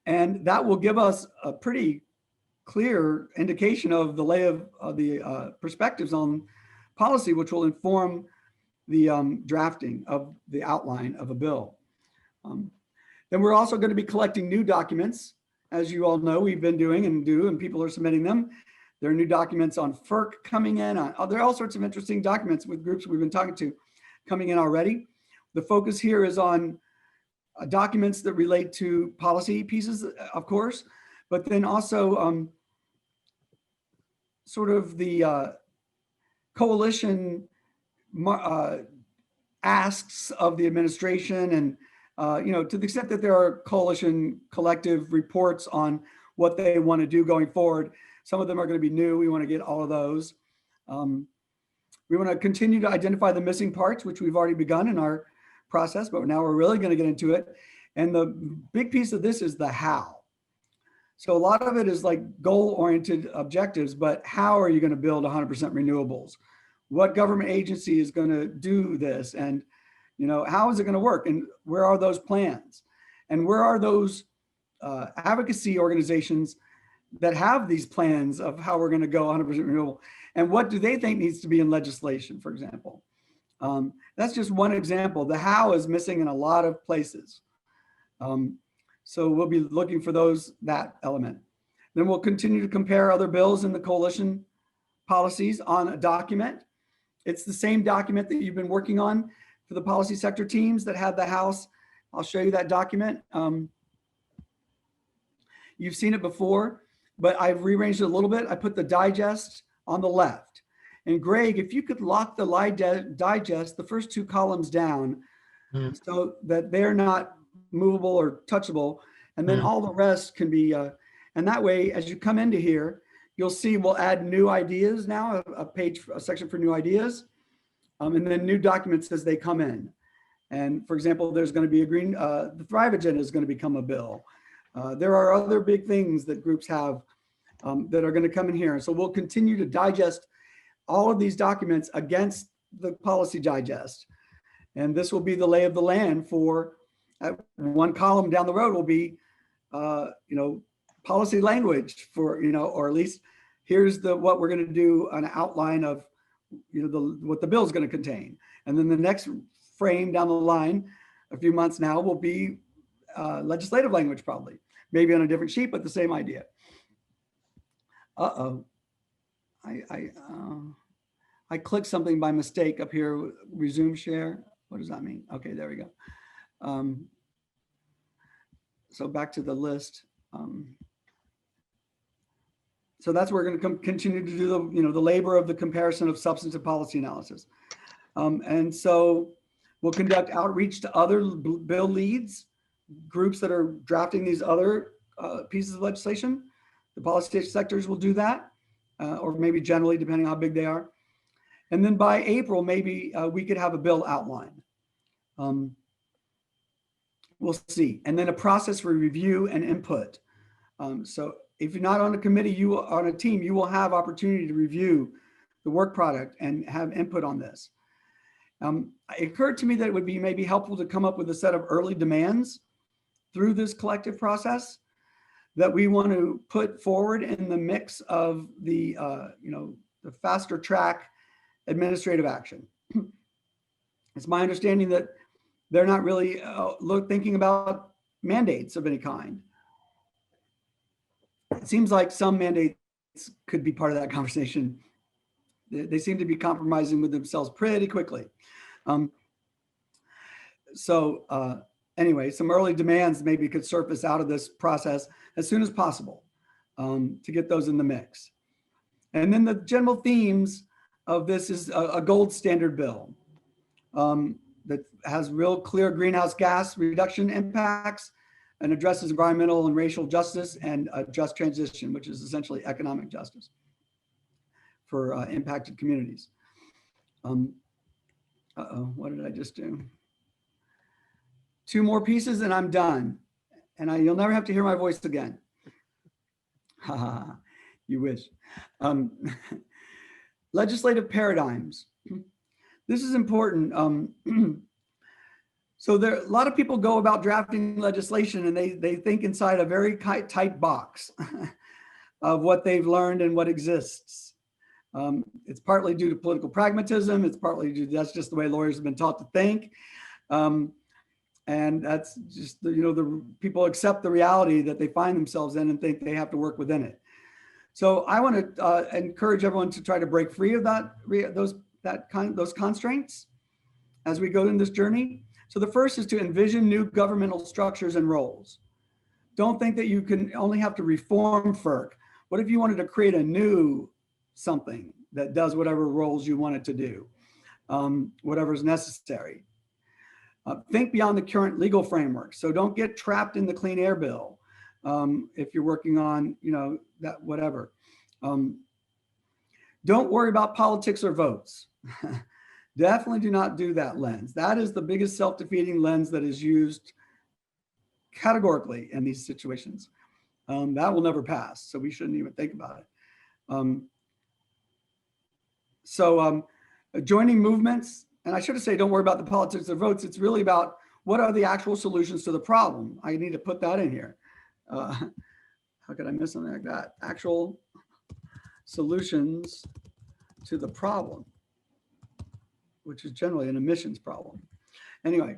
And that will give us a pretty clear indication of the lay of the perspectives on policy, which will inform the drafting of the outline of a bill. Then we're also going to be collecting new documents. As you all know, we've been doing and people are submitting them. There are new documents on FERC coming in. There are all sorts of interesting documents with groups we've been talking to coming in already. The focus here is on documents that relate to policy pieces, of course, but then also sort of the coalition asks of the administration, and to the extent that there are coalition collective reports on what they want to do going forward. Some of them are going to be new. We want to get all of those. We want to continue to identify the missing parts, which we've already begun in our process, but now we're really going to get into it. And the big piece of this is the how. So a lot of it is like goal-oriented objectives, but how are you going to build 100% renewables? What government agency is going to do this? And how is it going to work? And where are those plans? And where are those advocacy organizations that have these plans of how we're going to go 100% renewable? And what do they think needs to be in legislation, for example? That's just one example. The how is missing in a lot of places. So we'll be looking for that element. Then we'll continue to compare other bills in the coalition policies on a document. It's the same document that you've been working on for the policy sector teams that had the House. I'll show you that document. You've seen it before, but I've rearranged it a little bit. I put the digest on the left. And Greg, if you could lock the digest, the first two columns down, so that they're not movable or touchable, and then all the rest can be, and that way, as you come into here, you'll see we'll add new ideas now, a section for new ideas, and then new documents as they come in. And for example, there's going to be the Thrive Agenda is going to become a bill. There are other big things that groups have that are going to come in here. So we'll continue to digest all of these documents against the policy digest. And this will be the lay of the land for one column down the road will be, policy language for, or at least here's what we're going to do, an outline of, what the bill is going to contain. And then the next frame down the line, a few months now, will be legislative language, probably, maybe on a different sheet, but the same idea. I clicked something by mistake up here, resume share. What does that mean? Okay, there we go. So back to the list. So that's where we're going to continue to do the labor of the comparison of substantive policy analysis. And so we'll conduct outreach to other bill leads, groups that are drafting these other pieces of legislation. The policy sectors will do that, or maybe generally, depending on how big they are. And then by April, maybe we could have a bill outline. We'll see. And then a process for review and input. So if you're not on a committee, on a team, you will have opportunity to review the work product and have input on this. It occurred to me that it would be maybe helpful to come up with a set of early demands through this collective process that we want to put forward in the mix of the faster track administrative action. It's my understanding that they're not really thinking about mandates of any kind. It seems like some mandates could be part of that conversation. They seem to be compromising with themselves pretty quickly. Anyway, some early demands maybe could surface out of this process as soon as possible to get those in the mix. And then the general themes of this is a gold standard bill. that has real clear greenhouse gas reduction impacts and addresses environmental and racial justice and a just transition, which is essentially economic justice for impacted communities. What did I just do? 2 more pieces and I'm done. And you'll never have to hear my voice again. You wish. Legislative paradigms. This is important. So a lot of people go about drafting legislation and they think inside a very tight box of what they've learned and what exists. It's partly due to political pragmatism. It's partly due, that's just the way lawyers have been taught to think. And that's just, the people accept the reality that they find themselves in and think they have to work within it. So I want to encourage everyone to try to break free of those constraints as we go in this journey. So the first is to envision new governmental structures and roles. Don't think that you can only have to reform FERC. What if you wanted to create a new something that does whatever roles you want it to do, whatever is necessary? Think beyond the current legal framework. So don't get trapped in the Clean Air Bill if you're working on, that whatever. Don't worry about politics or votes. Definitely do not do that lens. That is the biggest self-defeating lens that is used categorically in these situations. That will never pass, so we shouldn't even think about it. Joining movements, and I should have said, don't worry about the politics or votes. It's really about what are the actual solutions to the problem. I need to put that in here. How could I miss something like that? Actual solutions to the problem, which is generally an emissions problem. Anyway,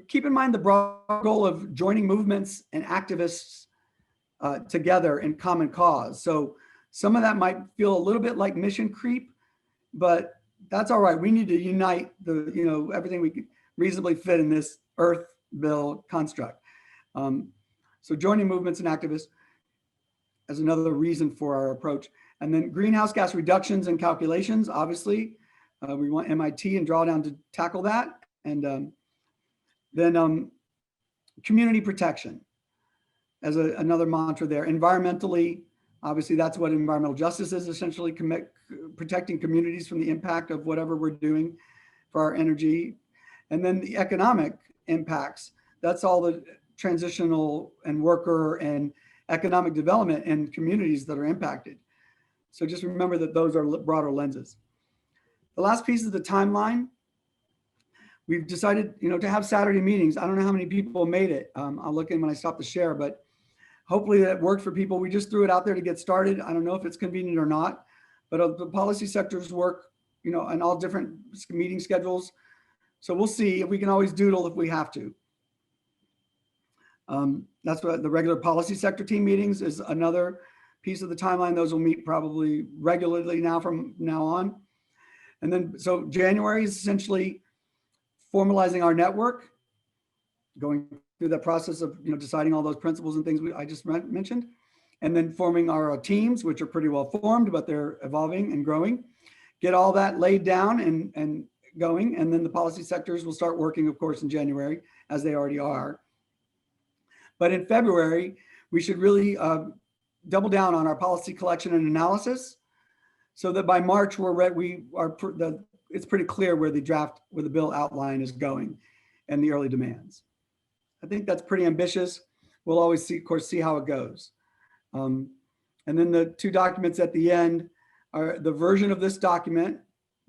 keep in mind the broad goal of joining movements and activists together in common cause. So some of that might feel a little bit like mission creep, but that's all right. We need to unite everything we could reasonably fit in this Earth Bill construct. So joining movements and activists as another reason for our approach. And then greenhouse gas reductions and calculations, obviously. We want MIT and Drawdown to tackle that. And then community protection as another mantra there. Environmentally, obviously that's what environmental justice is, essentially protecting communities from the impact of whatever we're doing for our energy. And then the economic impacts, that's all the transitional and worker and economic development in communities that are impacted. So just remember that those are broader lenses. The last piece is the timeline. We've decided, to have Saturday meetings. I don't know how many people made it. I'll look in when I stop to share, but hopefully that worked for people. We just threw it out there to get started. I don't know if it's convenient or not, but the policy sectors work, on all different meeting schedules. So we'll see. If we can always doodle if we have to. That's what the regular policy sector team meetings is another piece of the timeline. Those will meet probably regularly from now on. And then, so January is essentially formalizing our network, going through that process of, deciding all those principles and things I just mentioned, and then forming our teams, which are pretty well formed, but they're evolving and growing. Get all that laid down and going, and then the policy sectors will start working, of course, in January, as they already are. But in February, we should really double down on our policy collection and analysis, so that by March it's pretty clear where the bill outline is going and the early demands. I think that's pretty ambitious. We'll always see how it goes. And then the 2 documents at the end are the version of this document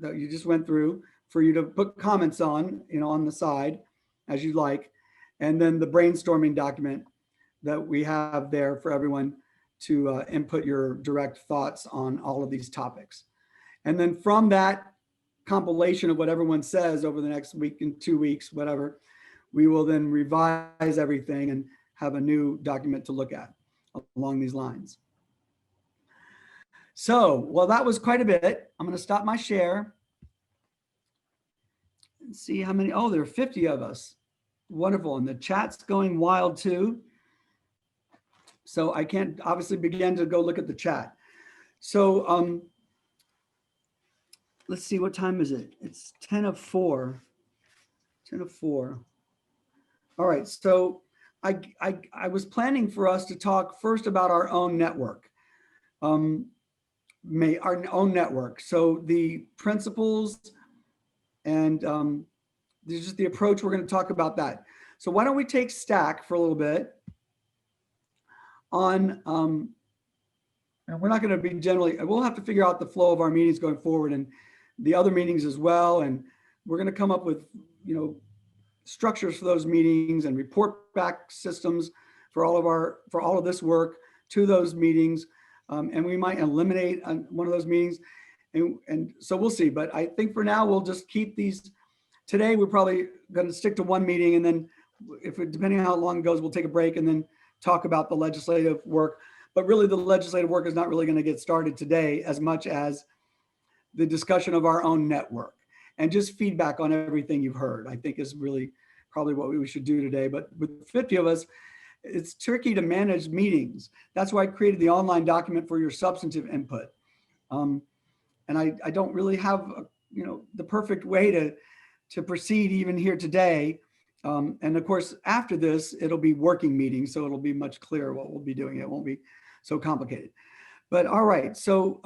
that you just went through for you to put comments on, on the side as you like. And then the brainstorming document that we have there for everyone to input your direct thoughts on all of these topics. And then from that compilation of what everyone says over the next week and 2 weeks, whatever, we will then revise everything and have a new document to look at along these lines. So, well, that was quite a bit. I'm going to stop my share and see how many. Oh, there are 50 of us. Wonderful. And the chat's going wild too. So I can't obviously begin to go look at the chat. So let's see, what time is it? It's 10:04. 10:04. All right, so I was planning for us to talk first about our own network, our own network. So the principles and this is the approach. We're going to talk about that. So why don't we take Stack for a little bit on, and we're not going to be generally, we'll have to figure out the flow of our meetings going forward and the other meetings as well. And we're going to come up with, structures for those meetings and report back systems for all of this work to those meetings. And we might eliminate one of those meetings. And so we'll see. But I think for now, we'll just keep these. Today, we're probably going to stick to one meeting. And then depending on how long it goes, we'll take a break and then talk about the legislative work. But really, the legislative work is not really going to get started today as much as the discussion of our own network and just feedback on everything you've heard, I think is really probably what we should do today. But with 50 of us, it's tricky to manage meetings. That's why I created the online document for your substantive input. And I don't really have, the perfect way to proceed even here today. And of course, after this, it'll be working meetings. So it'll be much clearer what we'll be doing. It won't be so complicated. But all right, so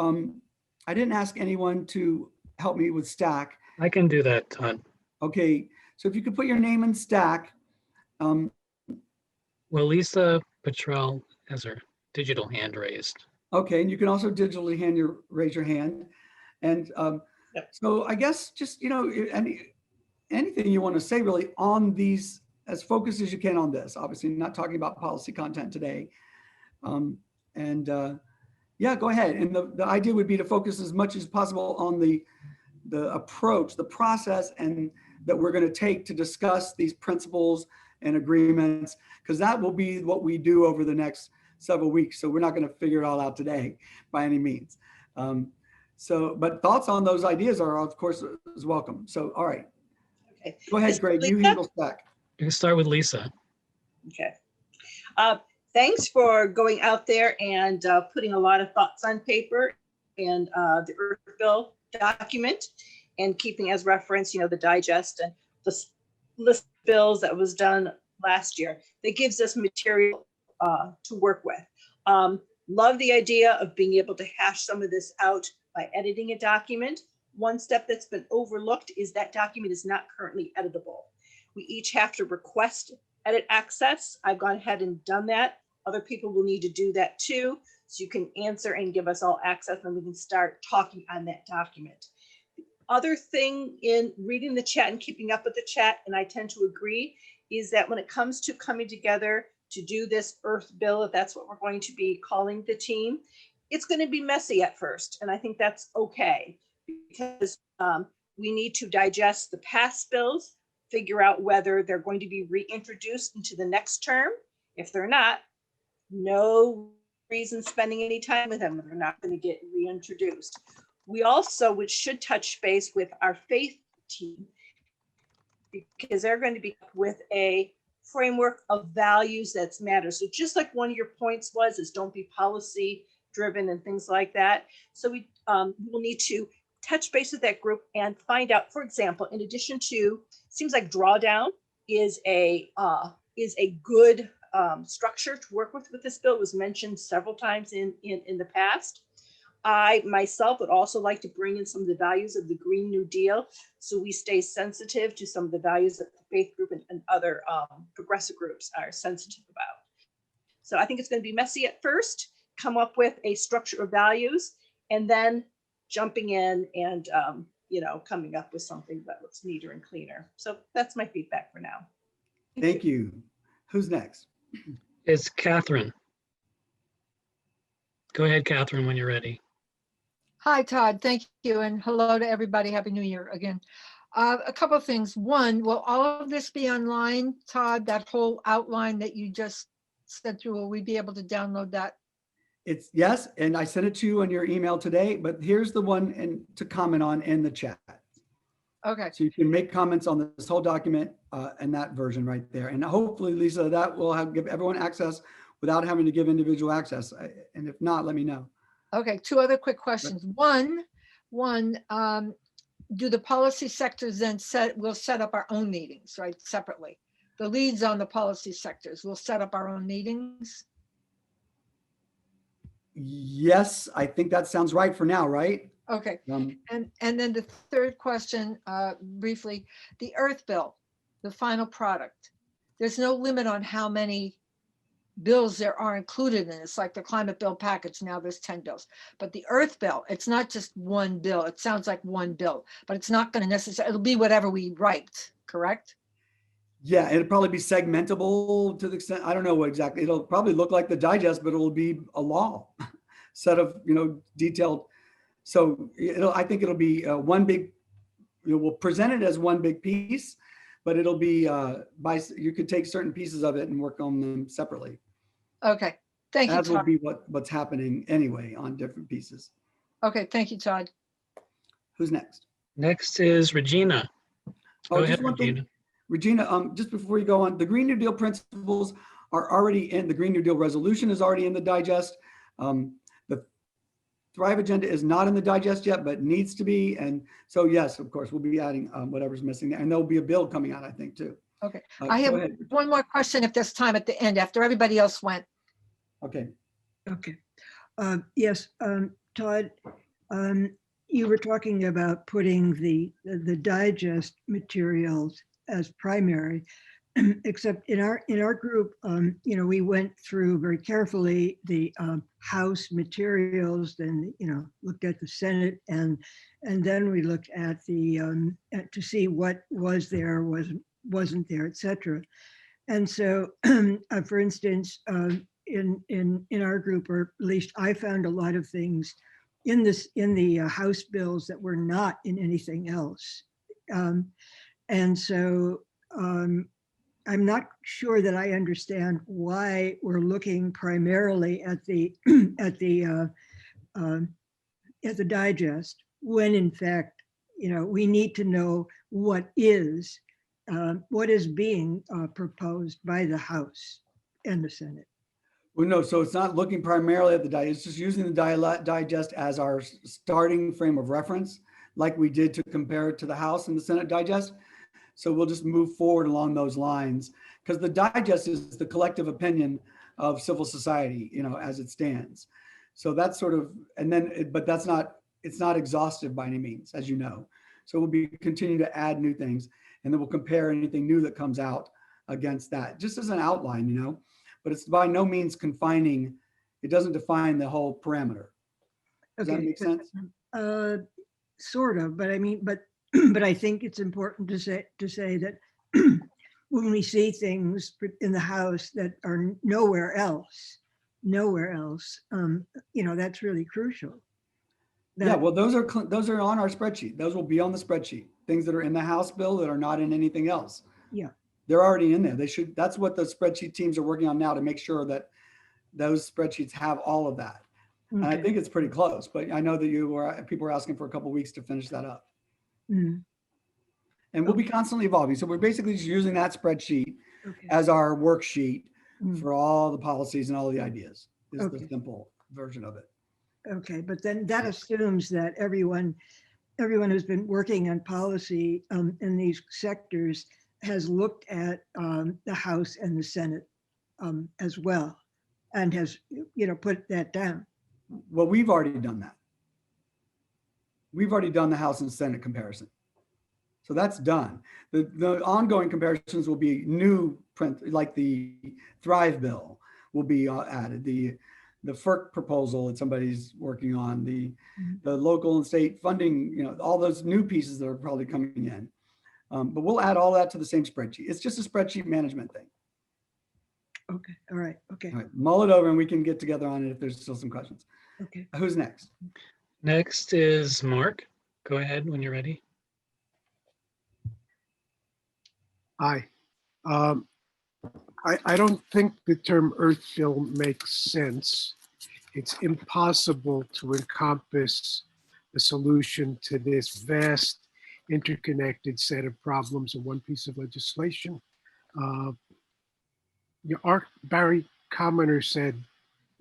I didn't ask anyone to help me with Stack. I can do that, Todd. Okay, so if you could put your name in Stack. Well, Lisa Petrel has her digital hand raised. Okay, and you can also digitally raise your hand. And Yep. So I guess just, anything you want to say really on these, as focused as you can on this, obviously not talking about policy content today. Yeah, go ahead. And the idea would be to focus as much as possible on the approach, the process, and that we're going to take to discuss these principles and agreements, because that will be what we do over the next several weeks. So we're not going to figure it all out today by any means. But thoughts on those ideas are, of course, is welcome. So, all right. Okay. Go ahead, Greg. You Lisa? handle Stack. You can start with Lisa. Okay. Thanks for going out there and putting a lot of thoughts on paper and the Earth Bill document and keeping as reference, the digest and the list of bills that was done last year. That gives us material to work with. Love the idea of being able to hash some of this out by editing a document. One step that's been overlooked is that document is not currently editable. We each have to request edit access. I've gone ahead and done that. Other people will need to do that too. So you can answer and give us all access and we can start talking on that document. The other thing in reading the chat and keeping up with the chat, and I tend to agree, is that when it comes to coming together to do this Earth Bill, if that's what we're going to be calling the team, it's going to be messy at first. And I think that's okay because we need to digest the past bills, figure out whether they're going to be reintroduced into the next term. If they're not, no reason spending any time with them. They're not going to get reintroduced. We also should touch base with our faith team because they're going to be with a framework of values that's matter. So just like one of your points is don't be policy driven and things like that. So we will need to touch base with that group and find out, for example, in addition to, seems like drawdown is a good structure to work with this bill. It was mentioned several times in the past. I myself would also like to bring in some of the values of the Green New Deal so we stay sensitive to some of the values that the faith group and other progressive groups are sensitive about. So I think it's going to be messy at first, come up with a structure of values, and then jumping in and coming up with something that looks neater and cleaner. So that's my feedback for now. Thank you. Who's next? It's Catherine. Go ahead, Catherine, when you're ready. Hi, Todd. Thank you. And hello to everybody. Happy New Year again. A couple of things. One, will all of this be online, Todd? That whole outline that you just sent through, will we be able to download that? It's yes, and I sent it to you on your email today, but here's the one to comment on in the chat. Okay. So you can make comments on this whole document and that version right there. And hopefully, Lisa, that will give everyone access without having to give individual access. And if not, let me know. Okay, two other quick questions. One, do the policy sectors then we'll set up our own meetings, right, separately? The leads on the policy sectors, we'll set up our own meetings? Yes, I think that sounds right for now, right? Okay, Um, and then the third question, briefly, the Earth bill, the final product. There's no limit on how many bills there are included in it. It's like the climate bill package. Now there's 10 bills, but the Earth bill, it's not just one bill. It sounds like one bill, but it's not going to necessarily, it'll be whatever we write, correct? Yeah, it'll probably be segmentable to the extent, I don't know what exactly, it'll probably look like the digest, but it'll be a law set of, detailed. So I think it'll be one big, we'll present it as one big piece, but it'll be you could take certain pieces of it and work on them separately. Okay, thank you, As will Todd. be what's happening anyway on different pieces. Okay, thank you, Todd. Who's next? Next is Regina. Go Oh, ahead, just one Regina. thing, Regina, just before you go on, the Green New Deal principles are already in, the Green New Deal resolution is already in the digest. The Thrive agenda is not in the digest yet, but needs to be. And so, yes, of course, we'll be adding whatever's missing there. And there'll be a bill coming out, I think, too. Okay, I Go have ahead. one more question if there's time at the end, after everybody else went. Okay. Okay. Yes, Todd, you were talking about putting the digest materials as primary, except in our group, we went through very carefully the House materials, then looked at the Senate, and then we looked at the to see what was there, wasn't there, etc. And so, for instance, in our group, or at least I found a lot of things in the House bills that were not in anything else. And so I'm not sure that I understand why we're looking primarily at the at the digest, when in fact, we need to know what is being proposed by the House and the Senate. Well, no, so it's not looking primarily at the digest, it's just using the digest as our starting frame of reference, like we did to compare it to the House and the Senate digest. So we'll just move forward along those lines, because the digest is the collective opinion of civil society, as it stands. So that's sort of, and then, but it's not exhaustive by any means, as you know. So we'll be continuing to add new things, and then we'll compare anything new that comes out against that, just as an outline, but it's by no means confining. It doesn't define the whole parameter. Does that make sense? Sort of, but I mean, but I think it's important to say that when we see things in the House that are nowhere else, that's really crucial. Yeah, well, those are on our spreadsheet. Those will be on the spreadsheet. Things that are in the House bill that are not in anything else. Yeah. They're already in there. That's what the spreadsheet teams are working on now, to make sure that those spreadsheets have all of that. Okay. And I think it's pretty close, but I know that people were asking for a couple of weeks to finish that up. Mm. And we'll be constantly evolving. So we're basically just using that spreadsheet Okay. as our worksheet Mm. for all the policies and all the ideas, is Okay. the simple version of it. Okay, but then that assumes that everyone who's been working on policy in these sectors has looked at the House and the Senate as well, and has put that down. Well, we've already done that. We've already done the House and Senate comparison. So that's done. The ongoing comparisons will be new print, like the Thrive bill will be added. The FERC proposal that somebody's working on, the local and state funding, all those new pieces that are probably coming in. But we'll add all that to the same spreadsheet. It's just a spreadsheet management thing. Okay, all right, okay, All right, mull it over and we can get together on it if there's still some questions. okay. Who's next? Next is Mark. Go ahead when you're ready. Hi. I don't think the term earth bill makes sense. It's impossible to encompass a solution to this vast interconnected set of problems in one piece of legislation. Barry Commoner said,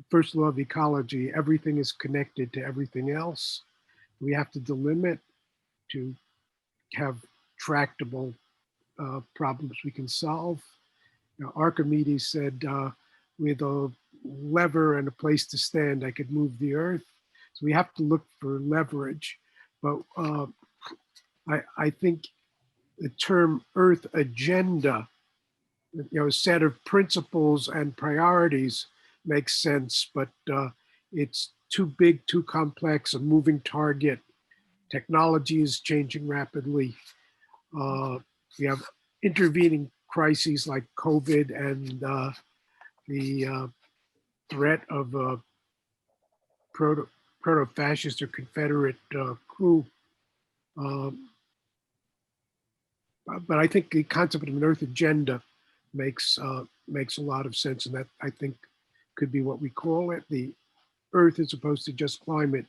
first law of ecology, everything is connected to everything else. We have to delimit to have tractable problems we can solve. Now, Archimedes said, with a lever and a place to stand, I could move the earth. So we have to look for leverage. But I think the term Earth agenda, a set of principles and priorities makes sense, but it's too big, too complex, a moving target. Technology is changing rapidly. We have intervening crises like COVID and the threat of a proto-fascist or Confederate coup. But I think the concept of an Earth agenda makes a lot of sense, and that I think could be what we call it. The Earth, as opposed to just climate,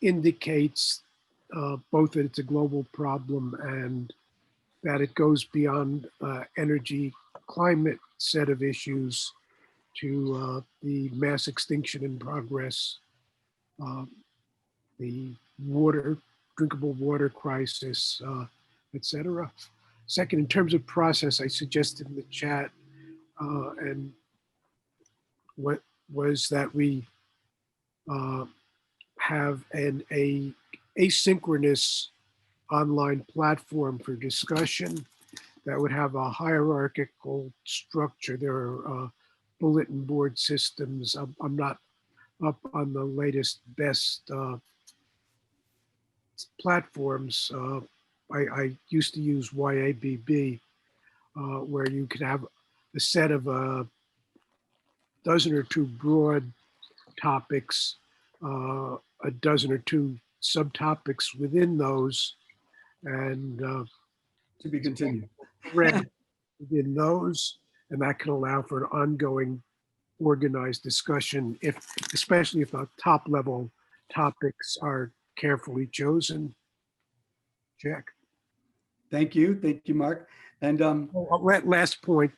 indicates both that it's a global problem and that it goes beyond energy climate set of issues to the mass extinction in progress, the drinkable water crisis, etc. Second, in terms of process, I suggested in the chat, and what was that we have an asynchronous online platform for discussion that would have a hierarchical structure. There are bulletin board systems. I'm not up on the latest, best platforms. I used to use YABB, where you could have a set of a dozen or two broad topics, a dozen or two subtopics within those, and To be continued. thread within those, and that can allow for an ongoing organized discussion, especially if the top level topics are carefully chosen. Jack. Thank you, Mark. And Last point,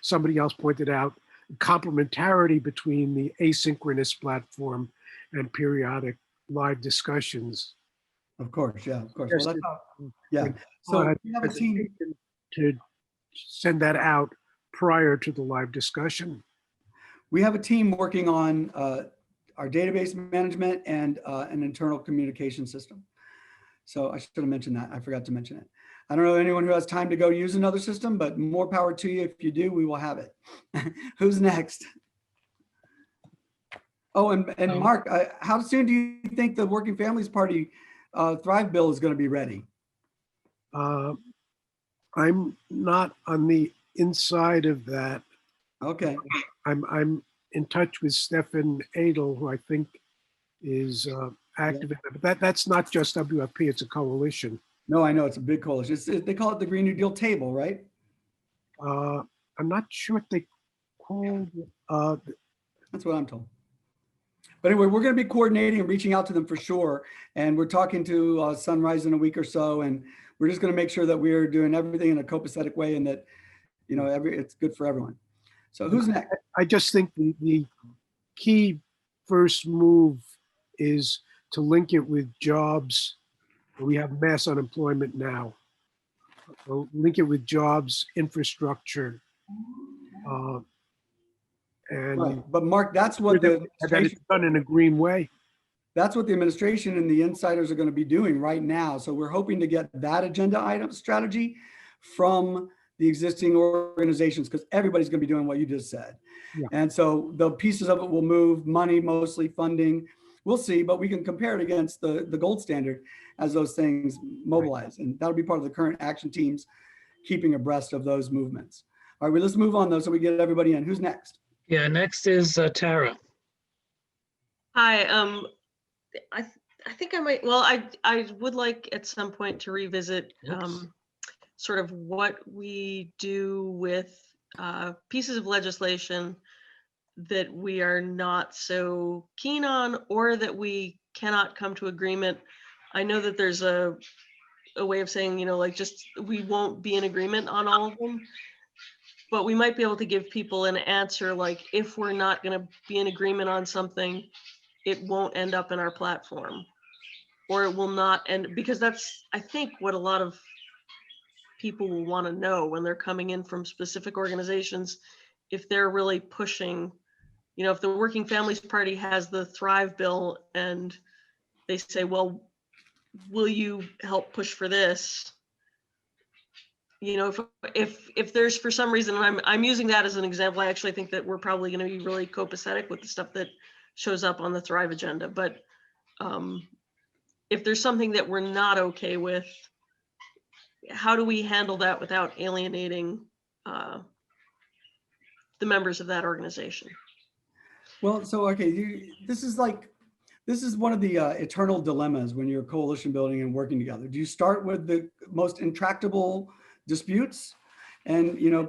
somebody else pointed out complementarity between the asynchronous platform and periodic live discussions. of course, yeah, of course. Yes, Well, yeah. So we have a team. To send that out prior to the live discussion. We have a team working on our database management and an internal communication system. So I should have mentioned that. I forgot to mention it. I don't know anyone who has time to go use another system, but more power to you. If you do, we will have it. Who's next? Oh, and Mark, how soon do you think the Working Families Party Thrive bill is going to be ready? I'm not on the inside of that. Okay. I'm in touch with Stefan Adel, who I think is active in it. But that's not just WFP, it's a coalition. No, I know it's a big coalition. They call it the Green New Deal table, right? I'm not sure what they called it. That's what I'm told. But anyway, we're going to be coordinating and reaching out to them for sure. And we're talking to Sunrise in a week or so. And we're just going to make sure that we're doing everything in a copacetic way and that, it's good for everyone. So who's next? I just think the key first move is to link it with jobs. We have mass unemployment now. So link it with jobs, infrastructure. And Right. But Mark, that's what that it's done in a green way. That's what the administration and the insiders are going to be doing right now. So we're hoping to get that agenda item strategy from the existing organizations, because everybody's going to be doing what you just said. Yeah. And so the pieces of it will move, money, mostly funding. We'll see, but we can compare it against the gold standard as those things mobilize. And that'll be part of the current action teams keeping abreast of those movements. All right, let's move on though, so we get everybody in. Who's next? Yeah, next is Tara. Hi, I think I might, well, I would like at some point to revisit sort of what we do with pieces of legislation that we are not so keen on, or that we cannot come to agreement. I know that there's a way of saying, like just we won't be in agreement on all of them, but we might be able to give people an answer, like if we're not going to be in agreement on something, it won't end up in our platform. or it will not. And because that's, I think, what a lot of people will want to know when they're coming in from specific organizations, if they're really pushing, you know, if the Working Families Party has the Thrive bill and they say, well, will you help push for this? You know, if there's, for some reason, and I'm using that as an example, I actually think that we're probably going to be really copacetic with the stuff that shows up on the Thrive agenda. But if there's something that we're not okay with, how do we handle that without alienating the members of that organization? Well, so, okay, this is one of the eternal dilemmas when you're coalition building and working together. Do you start with the most intractable disputes and, you know,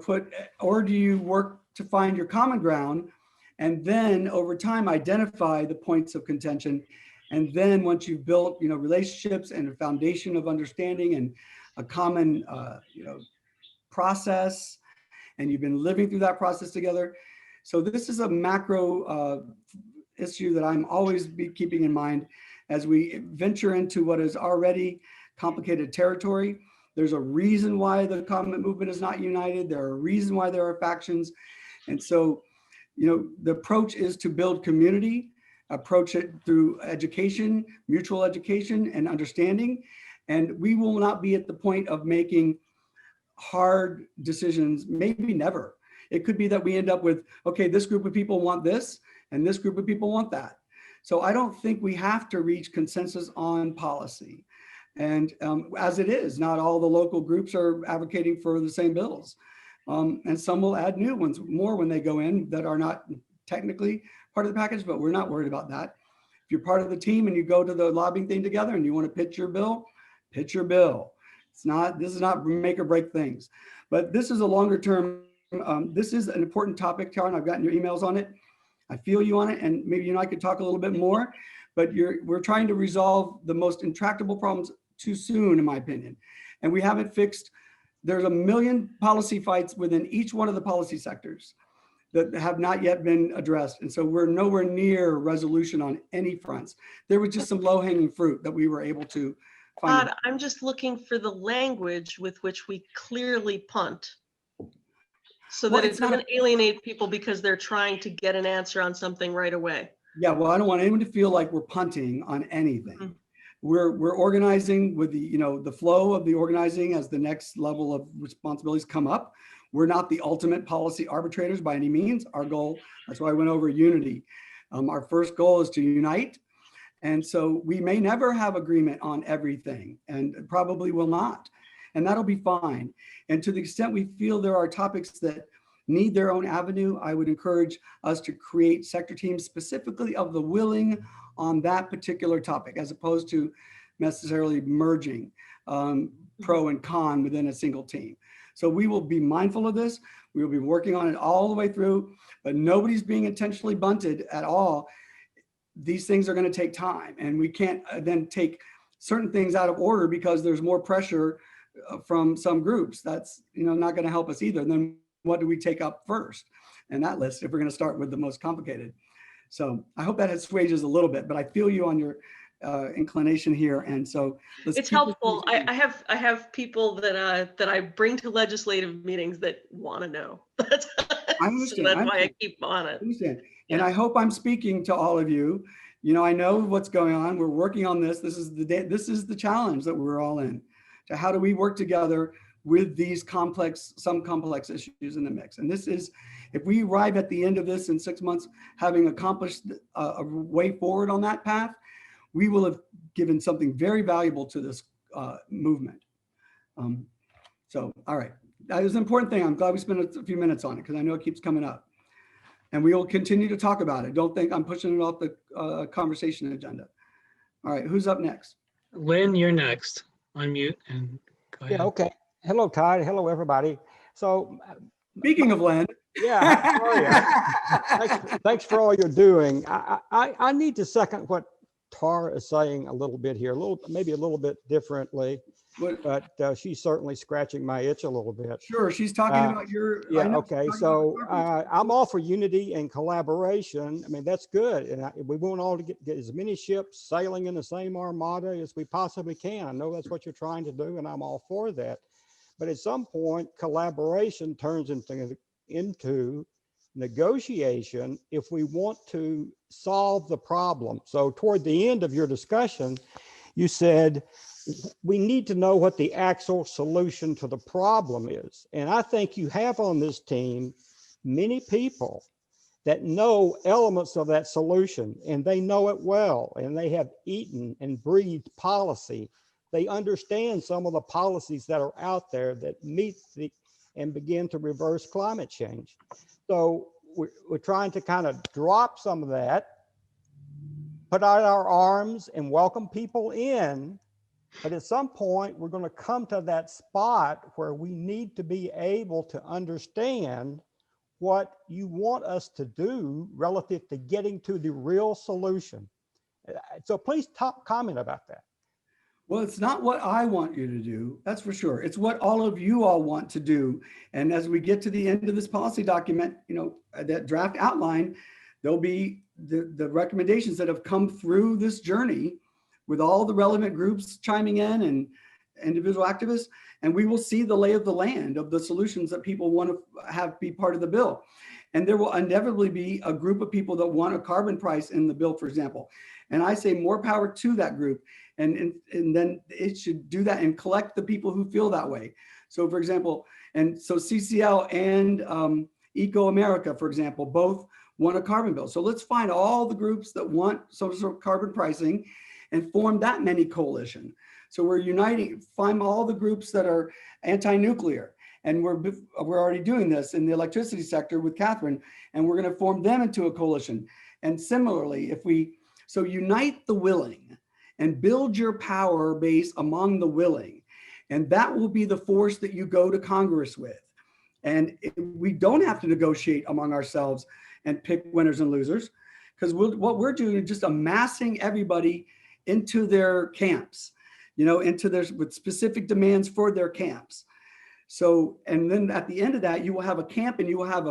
or do you work to find your common ground and then over time identify the points of contention? And then once you've built, you know, relationships and a foundation of understanding and a common, you know, process, and you've been living through that process together. So this is a macro issue that I'm always be keeping in mind as we venture into what is already complicated territory. There's a reason why the common movement is not united. There are reasons why there are factions. And so, you know, the approach is to build community, approach it through education, mutual education and understanding. And we will not be at the point of making hard decisions, maybe never. It could be that we end up with, okay, this group of people want this and this group of people want that. So I don't think we have to reach consensus on policy. And as it is, not all the local groups are advocating for the same bills. And some will add new ones more when they go in that are not technically part of the package, but we're not worried about that. If you're part of the team and you go to the lobbying thing together and you want to pitch your bill, pitch your bill. This is not make or break things, but this is a longer term. This is an important topic, Karen. I've gotten your emails on it. I feel you on it, and maybe you and I could talk a little bit more, but we're trying to resolve the most intractable problems too soon, in my opinion. And we haven't fixed, there's a million policy fights within each one of the policy sectors that have not yet been addressed. And so we're nowhere near resolution on any fronts. There was just some low hanging fruit that we were able to find. Todd, I'm just looking for the language with which we clearly punt so that it doesn't alienate people because they're trying to get an answer on something right away. Yeah, well, I don't want anyone to feel like we're punting on anything. Mm-hmm. We're organizing with the, you know, the flow of the organizing as the next level of responsibilities come up. We're not the ultimate policy arbitrators by any means. Our goal, that's why I went over unity. Our first goal is to unite. And so we may never have agreement on everything and probably will not. And that'll be fine. And to the extent we feel there are topics that need their own avenue, I would encourage us to create sector teams specifically of the willing on that particular topic, as opposed to necessarily merging pro and con within a single team. So we will be mindful of this. We will be working on it all the way through, but nobody's being intentionally bunted at all. These things are going to take time, and we can't then take certain things out of order because there's more pressure from some groups. That's, you know, not going to help us either. And then what do we take up first in that list if we're going to start with the most complicated? So I hope that assuages a little bit, but I feel you on your inclination here. And so it's helpful. I have people that I bring to legislative meetings that want to know. I understand. So that's why I keep on it. I understand. Yeah. And I hope I'm speaking to all of you. You know, I know what's going on. We're working on this. This is the challenge that we're all in. To how do we work together with these some complex issues in the mix? And this is, if we arrive at the end of this in 6 months, having accomplished a way forward on that path, we will have given something very valuable to this movement. So, all right, that is an important thing. I'm glad we spent a few minutes on it because I know it keeps coming up. And we will continue to talk about it. Don't think I'm pushing it off the conversation agenda. All right, who's up next? Lynn, you're next. Unmute and go ahead. Yeah, okay. Hello, Todd. Hello, everybody. So, speaking of Lynn. Yeah, how are you? Thanks for all you're doing. I need to second what Tara is saying a little bit here, maybe a little bit differently, What, but she's certainly scratching my itch a little bit. sure, she's talking about your. I Yeah, know she's okay. talking So about the carpet. I'm all for unity and collaboration. I mean, that's good. And we want all to get as many ships sailing in the same armada as we possibly can. I know that's what you're trying to do, and I'm all for that. But at some point, collaboration turns into negotiation if we want to solve the problem. So toward the end of your discussion, you said, we need to know what the actual solution to the problem is. And I think you have on this team many people that know elements of that solution, and they know it well, and they have eaten and breathed policy. They understand some of the policies that are out there that meet and begin to reverse climate change. So we're trying to kind of drop some of that, put out our arms and welcome people in. But at some point, we're going to come to that spot where we need to be able to understand what you want us to do relative to getting to the real solution. So please comment about that. Well, it's not what I want you to do, that's for sure. It's what all of you all want to do. And as we get to the end of this policy document, that draft outline, there'll be the recommendations that have come through this journey with all the relevant groups chiming in and individual activists. And we will see the lay of the land of the solutions that people want to have be part of the bill. And there will inevitably be a group of people that want a carbon price in the bill, for example. And I say more power to that group. And then it should do that and collect the people who feel that way. So for example, and so CCL and Eco America, for example, both want a carbon bill. So let's find all the groups that want some sort of carbon pricing and form that mini coalition. So we're uniting, find all the groups that are anti-nuclear. And we're already doing this in the electricity sector with Catherine, and we're going to form them into a coalition. And similarly, so unite the willing and build your power base among the willing. And that will be the force that you go to Congress with. And we don't have to negotiate among ourselves and pick winners and losers, because what we're doing is just amassing everybody into their camps, with specific demands for their camps. So, and then at the end of that, you will have a camp and you will have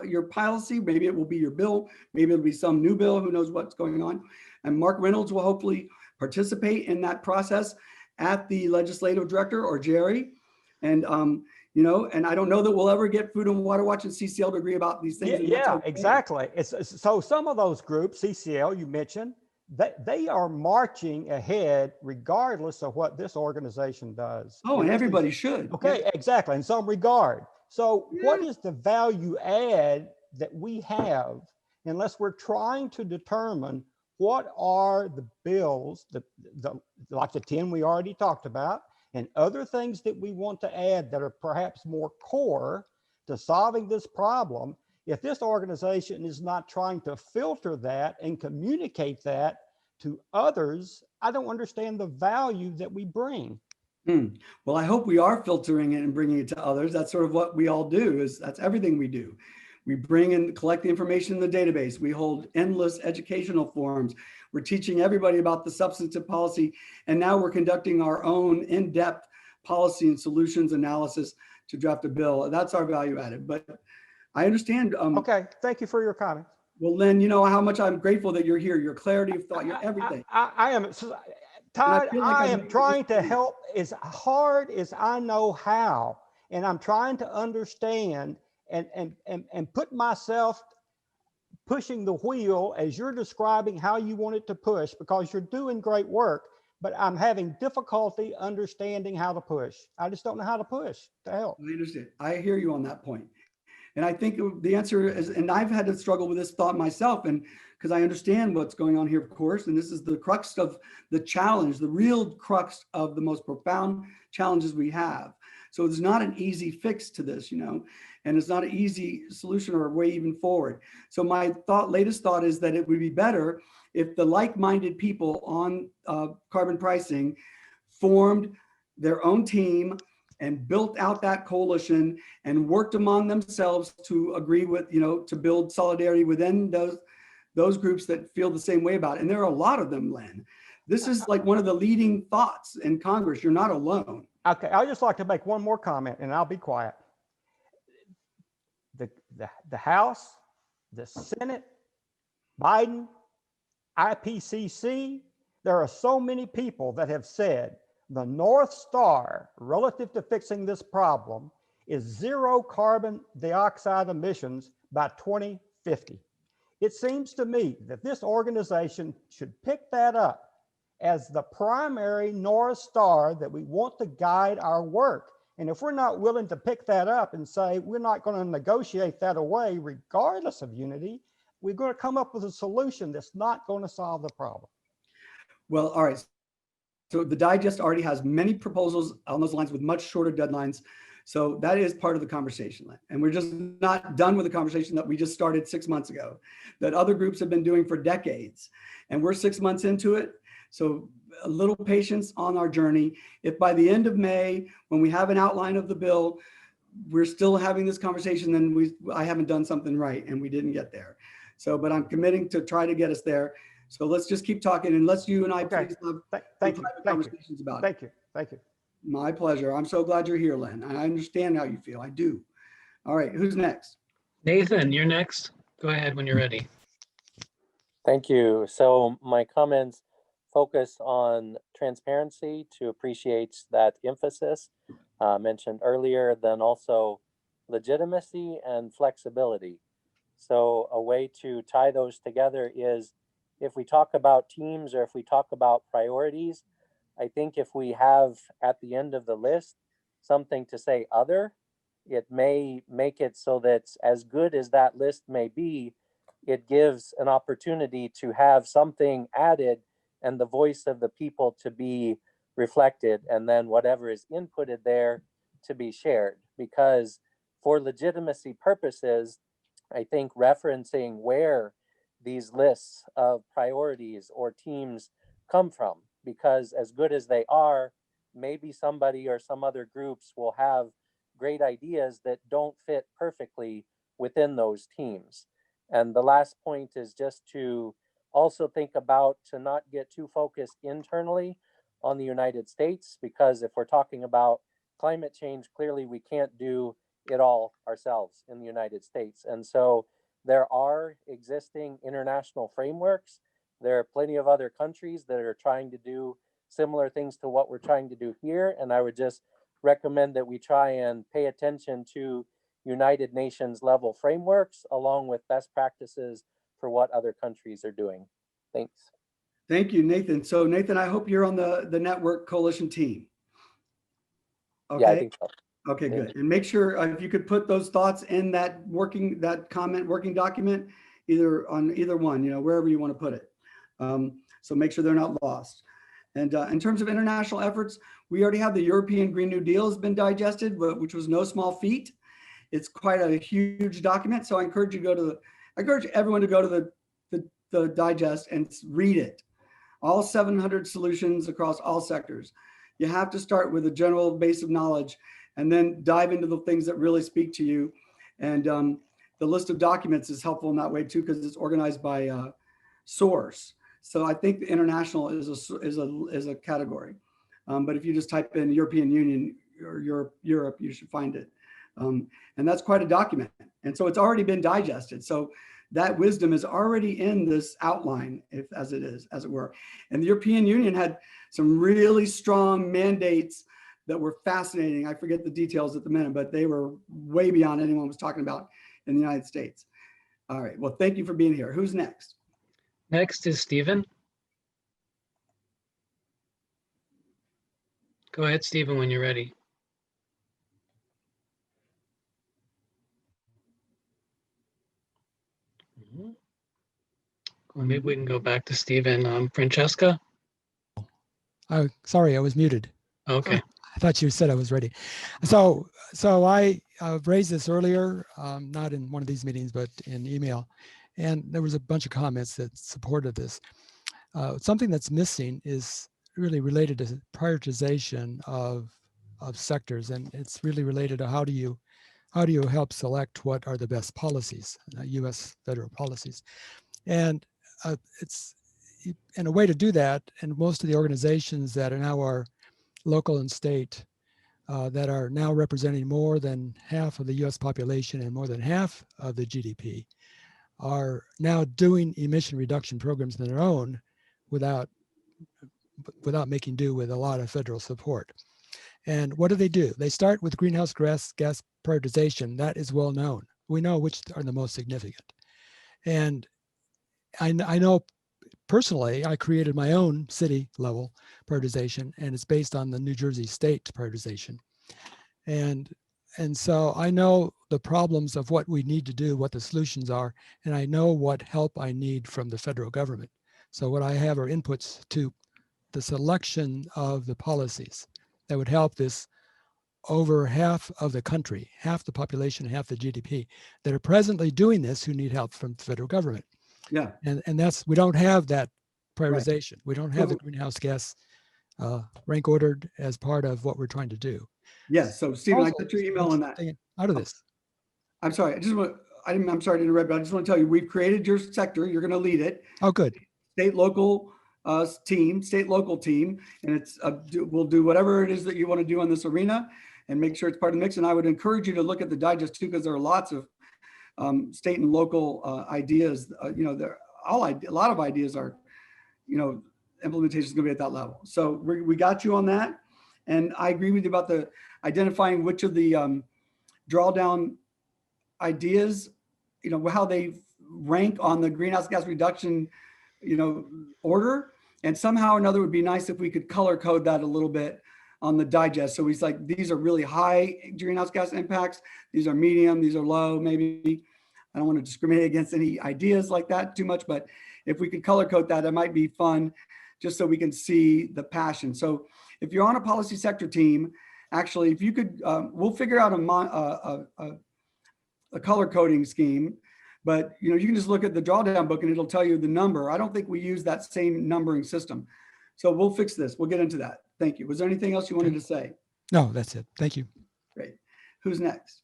your policy. Maybe it will be your bill. Maybe it'll be some new bill. Who knows what's going on? And Mark Reynolds will hopefully participate in that process at the legislative director or Jerry. And, and I don't know that we'll ever get Food and Water Watch and CCL to agree about these things. Yeah, exactly. So some of those groups, CCL, you mentioned, they are marching ahead regardless of what this organization does. Oh, and everybody should. Okay, exactly, in some regard. So what is the value add that we have unless we're trying to determine what are the bills, like the 10 we already talked about, and other things that we want to add that are perhaps more core to solving this problem? If this organization is not trying to filter that and communicate that to others, I don't understand the value that we bring. Well, I hope we are filtering it and bringing it to others. That's sort of what we all do. That's everything we do. We bring and collect the information in the database. We hold endless educational forums. We're teaching everybody about the substantive policy. And now we're conducting our own in-depth policy and solutions analysis to draft a bill. That's our value added. But I understand. Okay, thank you for your comment. Well, Lynn, you know how much I'm grateful that you're here. Your clarity of thought, your everything. I am, Todd, I am trying to help as hard as I know how. And I'm trying to understand and put myself pushing the wheel as you're describing how you want it to push, because you're doing great work, but I'm having difficulty understanding how to push. I just don't know how to push to help. I understand. I hear you on that point. And I think the answer is, and I've had to struggle with this thought myself, and because I understand what's going on here, of course, and this is the crux of the challenge, the real crux of the most profound challenges we have. So it's not an easy fix to this, and it's not an easy solution or way even forward. So my latest thought is that it would be better if the like-minded people on carbon pricing formed their own team and built out that coalition and worked among themselves to agree with, to build solidarity within those groups that feel the same way about it. And there are a lot of them, Len. This is like one of the leading thoughts in Congress. You're not alone. Okay, I'd just like to make one more comment and I'll be quiet. The House, the Senate, Biden, IPCC, there are so many people that have said the North Star relative to fixing this problem is zero carbon dioxide emissions by 2050. It seems to me that this organization should pick that up as the primary North Star that we want to guide our work. And if we're not willing to pick that up and say we're not going to negotiate that away regardless of unity, we're going to come up with a solution that's not going to solve the problem. Well, all right. So the digest already has many proposals on those lines with much shorter deadlines. So that is part of the conversation. And we're just not done with the conversation that we just started 6 months ago, that other groups have been doing for decades. And we're 6 months into it. So a little patience on our journey. If by the end of May, when we have an outline of the bill, we're still having this conversation, then I haven't done something right and we didn't get there. So, but I'm committing to try to get us there. So let's just keep talking, and let's you and I please have private conversations about it. Thank you. Thank you. My pleasure. I'm so glad you're here, Len. I understand how you feel. I do. All right, who's next? Nathan, you're next. Go ahead when you're ready. Thank you. So my comments focus on transparency to appreciate that emphasis mentioned earlier, then also legitimacy and flexibility. So a way to tie those together is if we talk about teams or if we talk about priorities, I think if we have at the end of the list something to say other, it may make it so that as good as that list may be, it gives an opportunity to have something added and the voice of the people to be reflected, and then whatever is inputted there to be shared. Because for legitimacy purposes, I think referencing where these lists of priorities or teams come from, because as good as they are, maybe somebody or some other groups will have great ideas that don't fit perfectly within those teams. And the last point is just to also think about to not get too focused internally on the United States, because if we're talking about climate change, clearly we can't do it all ourselves in the United States. And so there are existing international frameworks. There are plenty of other countries that are trying to do similar things to what we're trying to do here. And I would just recommend that we try and pay attention to United Nations level frameworks along with best practices for what other countries are doing. Thanks. Thank you, Nathan. So Nathan, I hope you're on the network coalition team. Okay. Yeah, I think so. Okay, good. And make sure if you could put those thoughts in that working document, either on either one, wherever you want to put it. So make sure they're not lost. And in terms of international efforts, we already have the European Green New Deal has been digested, which was no small feat. It's quite a huge document. So I encourage everyone to go to the digest and read it. All 700 solutions across all sectors. You have to start with a general base of knowledge and then dive into the things that really speak to you. And the list of documents is helpful in that way too, because it's organized by source. So I think the international is a category. But if you just type in European Union or Europe, you should find it. And that's quite a document. And so it's already been digested. So that wisdom is already in this outline, as it were. And the European Union had some really strong mandates that were fascinating. I forget the details at the minute, but they were way beyond anyone was talking about in the United States. All right, well, thank you for being here. Who's next? Next is Stephen. Go ahead, Stephen, when you're ready. Well, maybe we can go back to Stephen. Francesca? Oh, sorry, I was muted. Okay. I thought you said I was ready. So I raised this earlier, not in one of these meetings, but in email. And there was a bunch of comments that supported this. Something that's missing is really related to prioritization of sectors. And it's really related to how do you help select what are the best policies, U.S. federal policies. And it's and a way to do that. And most of the organizations that are now are local and state that are now representing more than half of the US population and more than half of the GDP are now doing emission reduction programs of their own without making do with a lot of federal support. And what do? They start with greenhouse gas prioritization. That is well known. We know which are the most significant. And I know personally, I created my own city level prioritization, and it's based on the New Jersey state prioritization. And so I know the problems of what we need to do, what the solutions are, and I know what help I need from the federal government. So what I have are inputs to the selection of the policies that would help this over half of the country, half the population, half the GDP that are presently doing this who need help from the federal government. Yeah. And that's, we don't have that prioritization. We don't have the So- greenhouse gas rank ordered as part of what we're trying to do. Yeah. So Stephen, I Also, got your email on that. something out of this. I'm sorry. I'm sorry to interrupt, but I just want to tell you, we've created your sector. You're going to lead it. Oh, good. State, local team. And it's, we'll do whatever it is that you want to do in this arena and make sure it's part of the mix. And I would encourage you to look at the digest too, because there are lots of state and local ideas. There a lot of ideas are, implementation is going to be at that level. So we got you on that. And I agree with you about the identifying which of the drawdown ideas, how they rank on the greenhouse gas reduction, order. And somehow or another, it would be nice if we could color code that a little bit on the digest. So he's like, these are really high greenhouse gas impacts. These are medium, these are low, maybe. I don't want to discriminate against any ideas like that too much, but if we could color code that, it might be fun just so we can see the passion. So if you're on a policy sector team, actually, if you could, we'll figure out a color coding scheme, but you can just look at the drawdown book and it'll tell you the number. I don't think we use that same numbering system. So we'll fix this. We'll get into that. Thank you. Was there anything else you wanted to say? No, that's it. Thank you. Great. Who's next?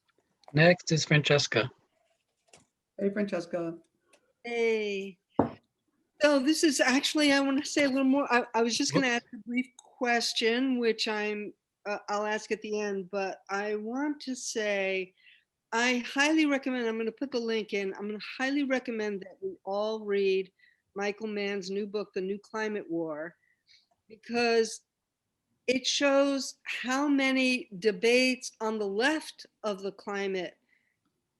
Next is Francesca. Hey, Francesca. Hey. So this is actually, I want to say a little more. I was just going to ask a brief question, which I'll ask at the end, but I want to say, I highly recommend, I'm going to put the link in, I'm going to highly recommend that we all read Michael Mann's new book, The New Climate War, because it shows how many debates on the left of the climate,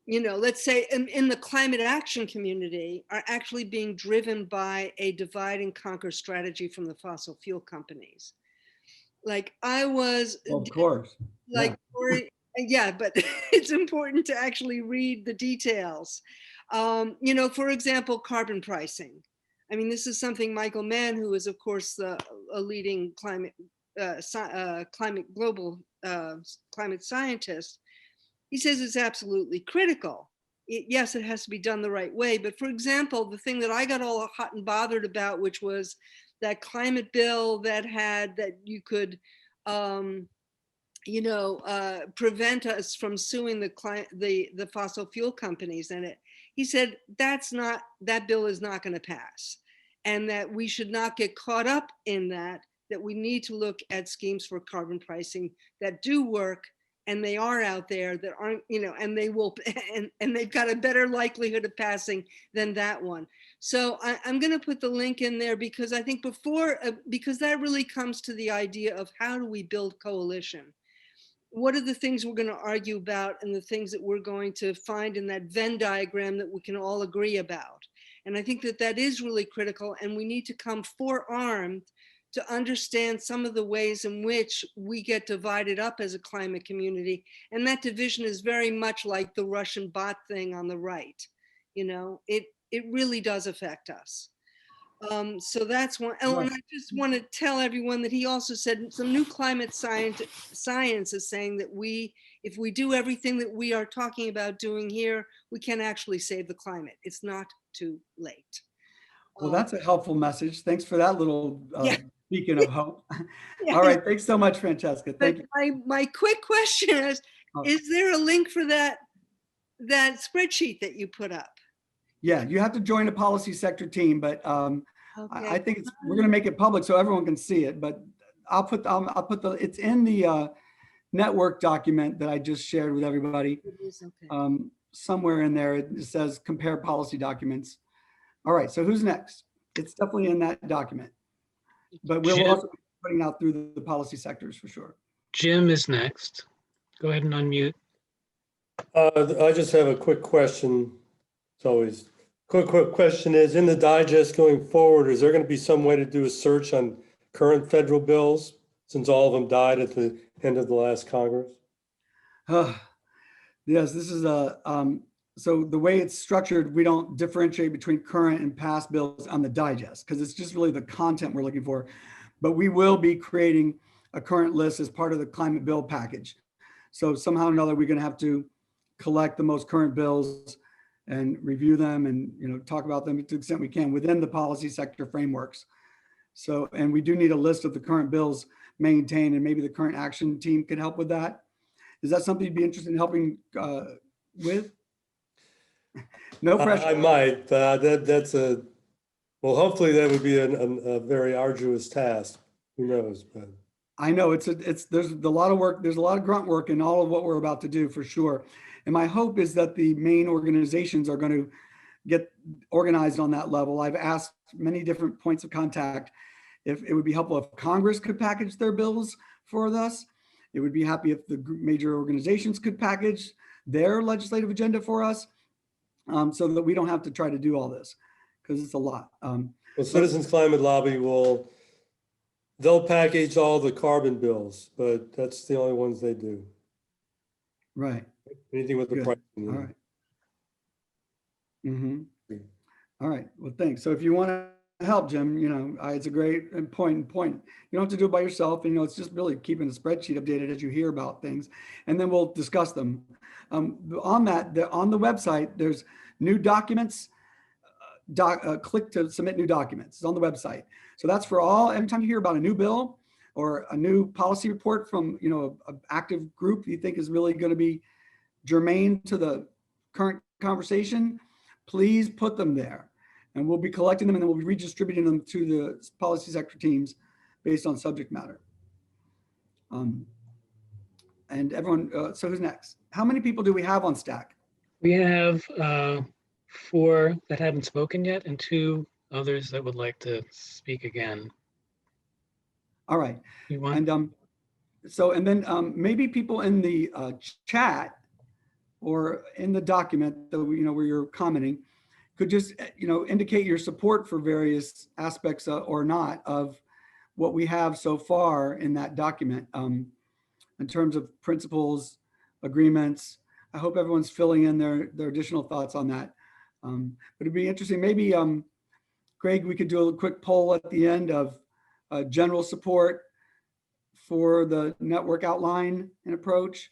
let's say in the climate action community, are actually being driven by a divide and conquer strategy from the fossil fuel companies. Like I was, Of course. like, yeah, but it's important to actually read the details. For example, carbon pricing. I mean, this is something Michael Mann, who is of course a leading climate scientist, he says it's absolutely critical. Yes, it has to be done the right way. But for example, the thing that I got all hot and bothered about, which was that climate bill that you could, prevent us from suing the fossil fuel companies in it. He said that bill is not going to pass, and that we should not get caught up in that we need to look at schemes for carbon pricing that do work, and they are out there, that aren't, and they will, and they've got a better likelihood of passing than that one. So I'm going to put the link in there because I think because that really comes to the idea of how do we build coalition? What are the things we're going to argue about and the things that we're going to find in that Venn diagram that we can all agree about? And I think that is really critical, and we need to come forearmed to understand some of the ways in which we get divided up as a climate community. And that division is very much like the Russian bot thing on the right. It really does affect us. So that's one. Oh, and I just want to tell everyone that he also said some new climate science is saying that if we do everything that we are talking about doing here, we can actually save the climate. It's not too late. Well, that's a helpful message. Thanks for that little beacon of hope. Yeah. All right. Thanks so much, Francesca. Thank you. My quick question is there a link for that spreadsheet that you put up? Yeah, you have to join the policy sector team, but I Okay. think we're going to make it public so everyone can see it. But I'll put it's in the network document that I just shared with everybody. It is, okay. Somewhere in there it says compare policy documents. All right, so who's next? It's definitely in that document, but we'll Jim. also be putting out through the policy sectors for sure. Jim is next. Go ahead and unmute. I just have a quick question. It's always quick question is, in the digest going forward, is there going to be some way to do a search on current federal bills since all of them died at the end of the last Congress? Yes, this is so the way it's structured, we don't differentiate between current and past bills on the digest because it's just really the content we're looking for. But we will be creating a current list as part of the climate bill package. So somehow or another, we're going to have to collect the most current bills and review them and, you know, talk about them to the extent we can within the policy sector frameworks. So, and we do need a list of the current bills maintained, and maybe the current action team could help with that. Is that something you'd be interested in helping with? No pressure. I might, but well, hopefully that would be a very arduous task. Who knows? But I know there's a lot of work. There's a lot of grunt work in all of what we're about to do for sure. And my hope is that the main organizations are going to get organized on that level. I've asked many different points of contact if it would be helpful if Congress could package their bills for us. It would be happy if the major organizations could package their legislative agenda for us, so that we don't have to try to do all this because it's a lot. well, Citizens Climate Lobby they'll package all the carbon bills, but that's the only ones they do. Right. Anything with the Good. price. All right. Mm-hmm. All right. Well, thanks. So if you want to help, Jim, you know, it's a great point. You don't have to do it by yourself. And, you know, it's just really keeping the spreadsheet updated as you hear about things, and then we'll discuss them. On the website, there's new documents. Click to submit new documents. It's on the website. So that's for all. Every time you hear about a new bill or a new policy report from, you know, an active group you think is really going to be germane to the current conversation, please put them there, and we'll be collecting them, and then we'll be redistributing them to the policy sector teams based on subject matter. And everyone, so who's next? How many people do we have on Stack? We have 4 that haven't spoken yet and 2 others that would like to speak again. All right. You want? And and then maybe people in the chat or in the document that you know where you're commenting could just indicate your support for various aspects or not of what we have so far in that document in terms of principles, agreements. I hope everyone's filling in their additional thoughts on that. But it'd be interesting. Maybe Greg, we could do a quick poll at the end of general support for the network outline and approach,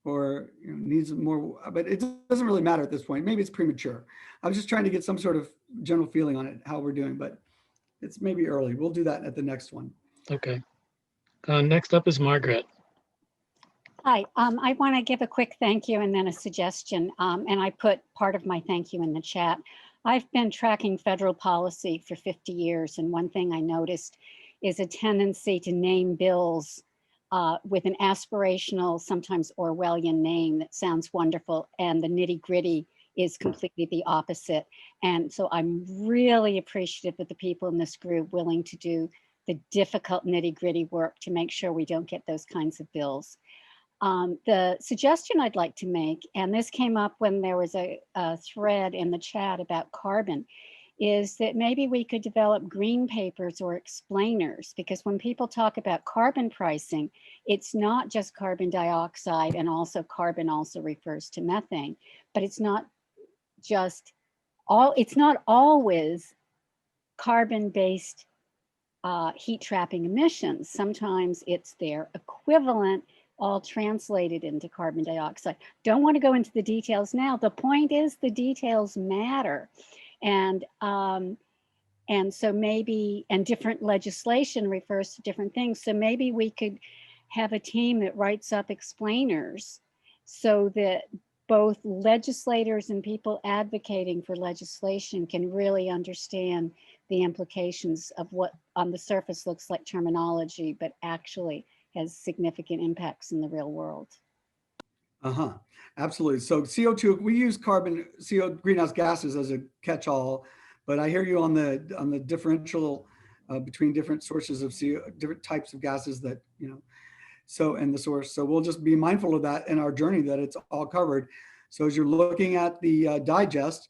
or needs more, but it doesn't really matter at this point. Maybe it's premature. I was just trying to get some sort of general feeling on it, how we're doing, but it's maybe early. We'll do that at the next one. Okay. Next up is Margaret. Hi, I want to give a quick thank you and then a suggestion, and I put part of my thank you in the chat. I've been tracking federal policy for 50 years, and one thing I noticed is a tendency to name bills with an aspirational, sometimes Orwellian name that sounds wonderful, and the nitty-gritty is completely the opposite. And so I'm really appreciative of the people in this group willing to do the difficult nitty-gritty work to make sure we don't get those kinds of bills. The suggestion I'd like to make, and this came up when there was a thread in the chat about carbon, is that maybe we could develop green papers or explainers, because when people talk about carbon pricing, it's not just carbon dioxide, and also carbon also refers to methane, but it's not just it's not always carbon-based heat trapping emissions. Sometimes it's their equivalent all translated into carbon dioxide. Don't want to go into the details now. The point is the details matter. And so maybe, and different legislation refers to different things. So maybe we could have a team that writes up explainers so that both legislators and people advocating for legislation can really understand the implications of what on the surface looks like terminology, but actually has significant impacts in the real world. Uh-huh, absolutely. So CO2, we use greenhouse gases as a catch-all, but I hear you on the differential between different sources of different types of gases that, so, and the source. So we'll just be mindful of that in our journey, that it's all covered. So as you're looking at the digest,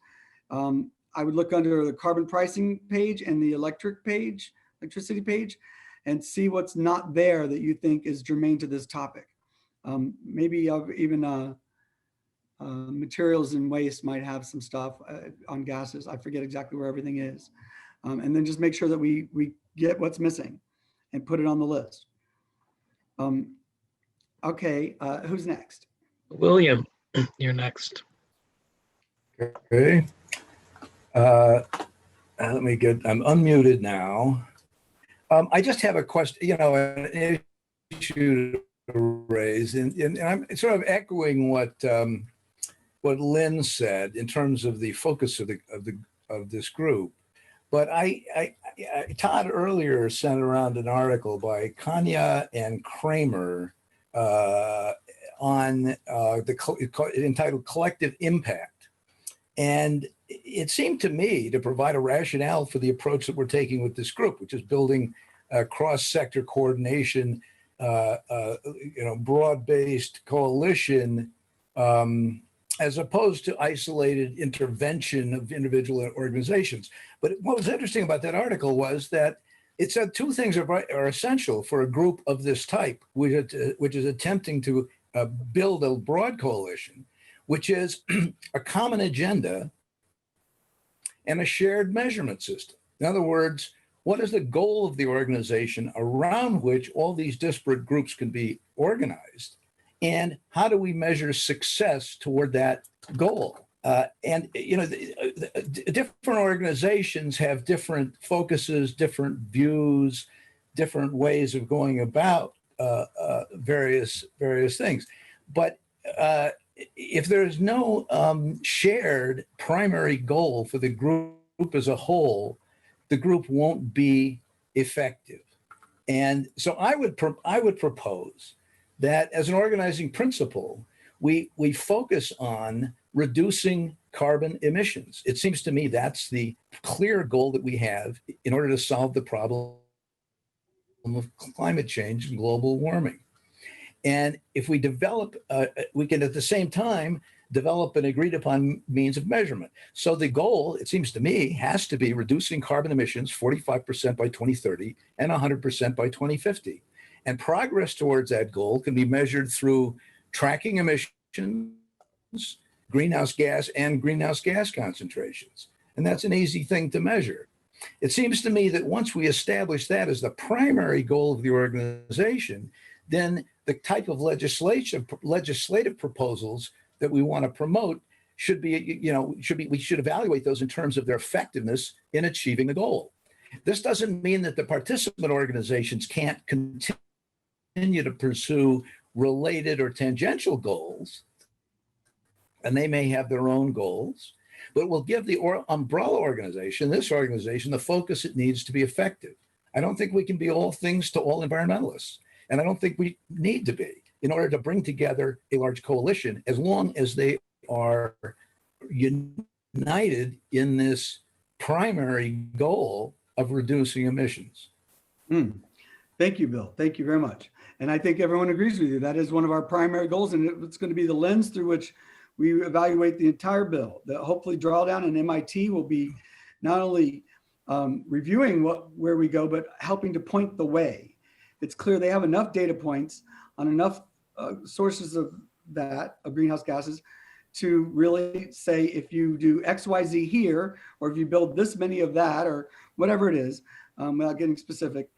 I would look under the carbon pricing page and the electricity page, and see what's not there that you think is germane to this topic. Maybe even materials and waste might have some stuff on gases. I forget exactly where everything is. And then just make sure that we get what's missing and put it on the list. Okay, who's next? William, you're next. Okay. Let me I'm unmuted now. I just have a question, an issue to raise, and I'm sort of echoing what Lynn said in terms of the focus of this group. But Todd earlier sent around an article by Kanya and Kramer on entitled "Collective Impact," and it seemed to me to provide a rationale for the approach that we're taking with this group, which is building cross-sector coordination, broad-based coalition, as opposed to isolated intervention of individual organizations. But what was interesting about that article was that it said two things are essential for a group of this type, which is attempting to build a broad coalition, which is a common agenda and a shared measurement system. In other words, what is the goal of the organization around which all these disparate groups can be organized? And how do we measure success toward that goal? Different organizations have different focuses, different views, different ways of going about various things. But if there's no shared primary goal for the group as a whole, the group won't be effective. And so I would propose that as an organizing principle, we focus on reducing carbon emissions. It seems to me that's the clear goal that we have in order to solve the problem of climate change and global warming. And if we develop, we can at the same time develop an agreed upon means of measurement. So the goal, it seems to me, has to be reducing carbon emissions 45% by 2030 and 100% by 2050. And progress towards that goal can be measured through tracking emissions, greenhouse gas concentrations. And that's an easy thing to measure. It seems to me that once we establish that as the primary goal of the organization, then the type of legislative proposals that we want to promote should be, we should evaluate those in terms of their effectiveness in achieving the goal. This doesn't mean that the participant organizations can't continue to pursue related or tangential goals, and they may have their own goals, but we'll give the umbrella organization, this organization, the focus it needs to be effective. I don't think we can be all things to all environmentalists. And I don't think we need to be in order to bring together a large coalition, as long as they are united in this primary goal of reducing emissions. Thank you, Bill. Thank you very much. And I think everyone agrees with you. That is one of our primary goals, and it's going to be the lens through which we evaluate the entire bill. The hopefully drawdown and MIT will be not only reviewing where we go, but helping to point the way. It's clear they have enough data points on enough sources of greenhouse gases to really say, if you do X, Y, Z here, or if you build this many of that, or whatever it is, without getting specific,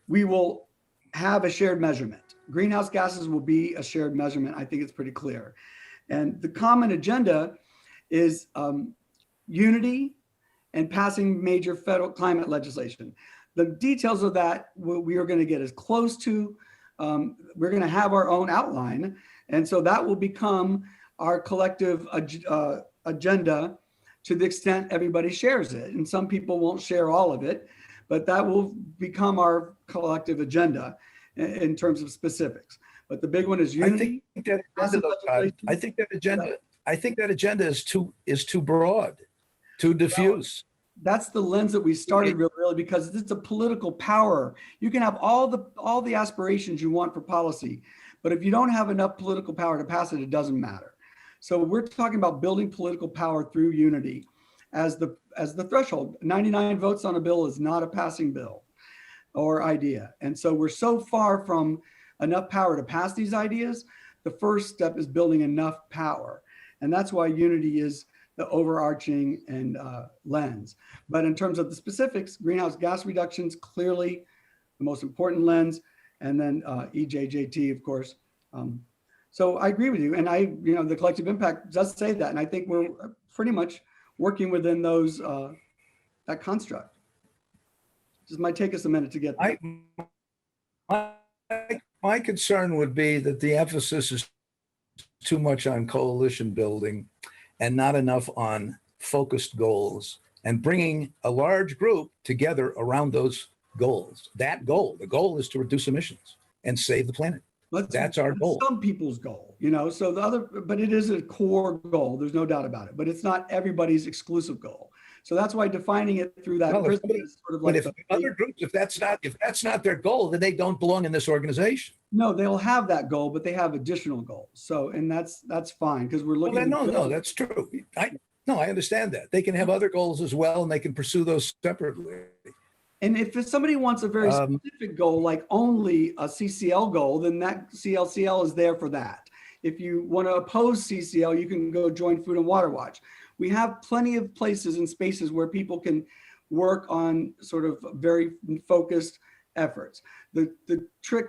we will have a shared measurement. Greenhouse gases will be a shared measurement. I think it's pretty clear. And the common agenda is unity and passing major federal climate legislation. The details of that, we are going to get as close to, we're going to have our own outline, And so that will become our collective agenda to the extent everybody shares it. And some people won't share all of it, but that will become our collective agenda in terms of specifics. But the big one is unity. I think that agenda, though, Todd, I think that agenda is too broad, too diffuse. That's the lens that we started really because it's a political power. You can have all the aspirations you want for policy, but if you don't have enough political power to pass it, it doesn't matter. So we're talking about building political power through unity as the threshold. 99 votes on a bill is not a passing bill or idea. And so we're so far from enough power to pass these ideas. The first step is building enough power. And that's why unity is the overarching and lens. But in terms of the specifics, greenhouse gas reductions, clearly the most important lens, and then EJJT, of course. So I agree with you. And the collective impact does say that. And I think we're pretty much working within those, that construct. Just might take us a minute to get there. My concern would be that the emphasis is too much on coalition building and not enough on focused goals and bringing a large group together around those goals. That goal, the goal is to reduce emissions and save the planet. That's our goal. Some people's goal, so but it is a core goal. There's no doubt about it, but it's not everybody's exclusive goal. So that's why defining it through that prism is sort of like if other groups, if that's not their goal, then they don't belong in this organization. No, they'll have that goal, but they have additional goals. So, and that's fine because we're looking. No, that's true. I understand that. They can have other goals as well, and they can pursue those separately. And if somebody wants a very specific goal, like only a CCL goal, then that CLCL is there for that. If you want to oppose CCL, you can go join Food and Water Watch. We have plenty of places and spaces where people can work on sort of very focused efforts. The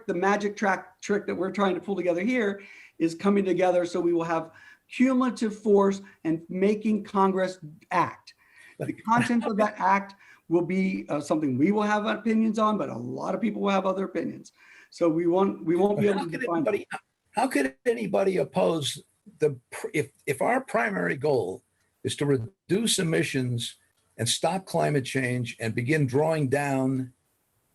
magic trick that we're trying to pull together here is coming together so we will have cumulative force and making Congress act. The content of that act will be something we will have opinions on, but a lot of people will have other opinions. So we won't be able to define. How could anybody oppose if our primary goal is to reduce emissions and stop climate change and begin drawing down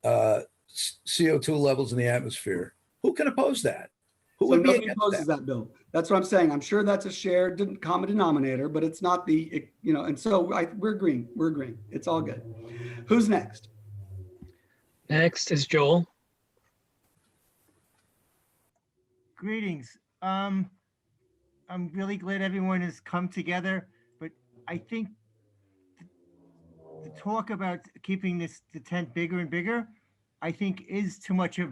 CO2 levels in the atmosphere? Who can oppose that? Who would be against opposes that bill? That's what I'm saying. I'm sure that's a shared common denominator, but it's not and so we're agreeing. We're agreeing. It's all good. Who's next? Next is Joel. Greetings. I'm really glad everyone has come together, but I think the talk about keeping the tent bigger and bigger, I think is too much of,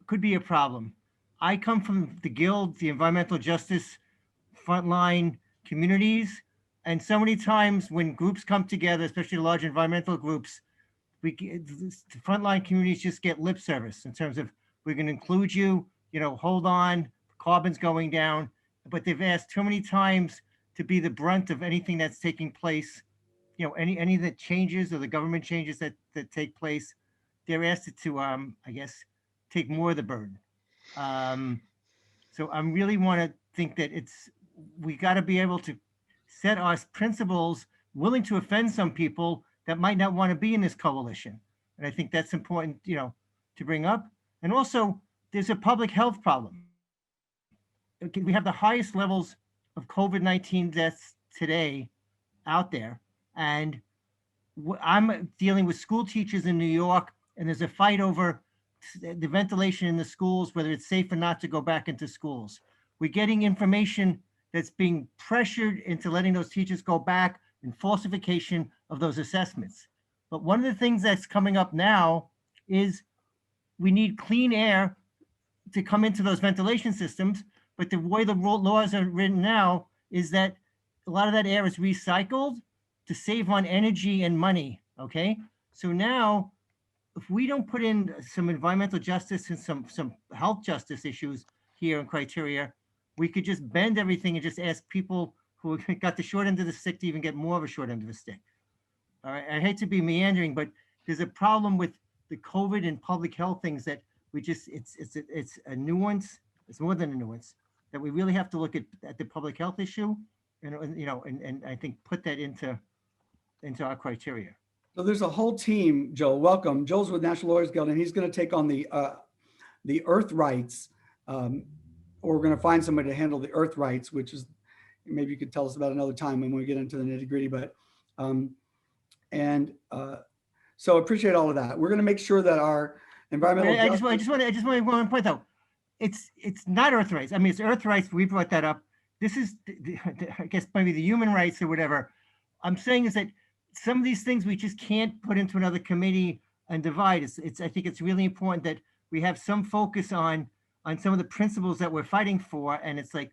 could be a problem. I come from the Guild, the environmental justice frontline communities, and so many times when groups come together, especially large environmental groups, the frontline communities just get lip service in terms of, we're going to include you, hold on, carbon's going down, but they've asked too many times to be the brunt of anything that's taking place, any of the changes or the government changes that take place, they're asked to, I guess, take more of the burden. So I really want to think that we got to be able to set our principles, willing to offend some people that might not want to be in this coalition. And I think that's important, to bring up. And also, there's a public health problem. We have the highest levels of COVID-19 deaths today out there. And I'm dealing with school teachers in New York, and there's a fight over the ventilation in the schools, whether it's safe or not to go back into schools. We're getting information that's being pressured into letting those teachers go back and falsification of those assessments. But one of the things that's coming up now is we need clean air to come into those ventilation systems. But the way the laws are written now is that a lot of that air is recycled to save on energy and money, okay? So now, if we don't put in some environmental justice and some health justice issues here and criteria, we could just bend everything and just ask people who got the short end of the stick to even get more of a short end of the stick. All right, I hate to be meandering, but there's a problem with the COVID and public health things that we just, it's a nuance it's more than a nuance, that we really have to look at the public health issue and, you know, and I think put that into our criteria. So there's a whole team, Joel, welcome. Joel's with National Lawyers Guild, and he's going to take on the earth rights, or we're going to find somebody to handle the earth rights, which is, maybe you could tell us about another time when we get into the nitty gritty, but, so appreciate all of that. We're going to make sure that our environmental. I just want one point though. It's not earth rights. I mean, it's earth rights. We brought that up. This is, I guess, maybe the human rights or whatever. I'm saying is that some of these things we just can't put into another committee and divide. I think it's really important that we have some focus on some of the principles that we're fighting for. And it's like,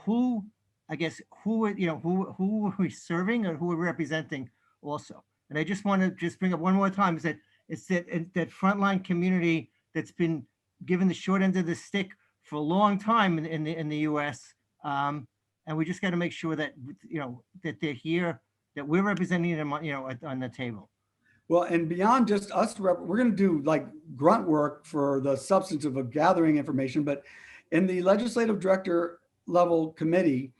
who are we serving or who are we representing also? And I just want to bring up one more time is that it's that frontline community that's been given the short end of the stick for a long time in the U.S. And we just got to make sure that, you know, that they're here, that we're representing them, you know, on the table. Well, and beyond just us, we're going to do like grunt work for the substance of gathering information, but in the legislative director level committee,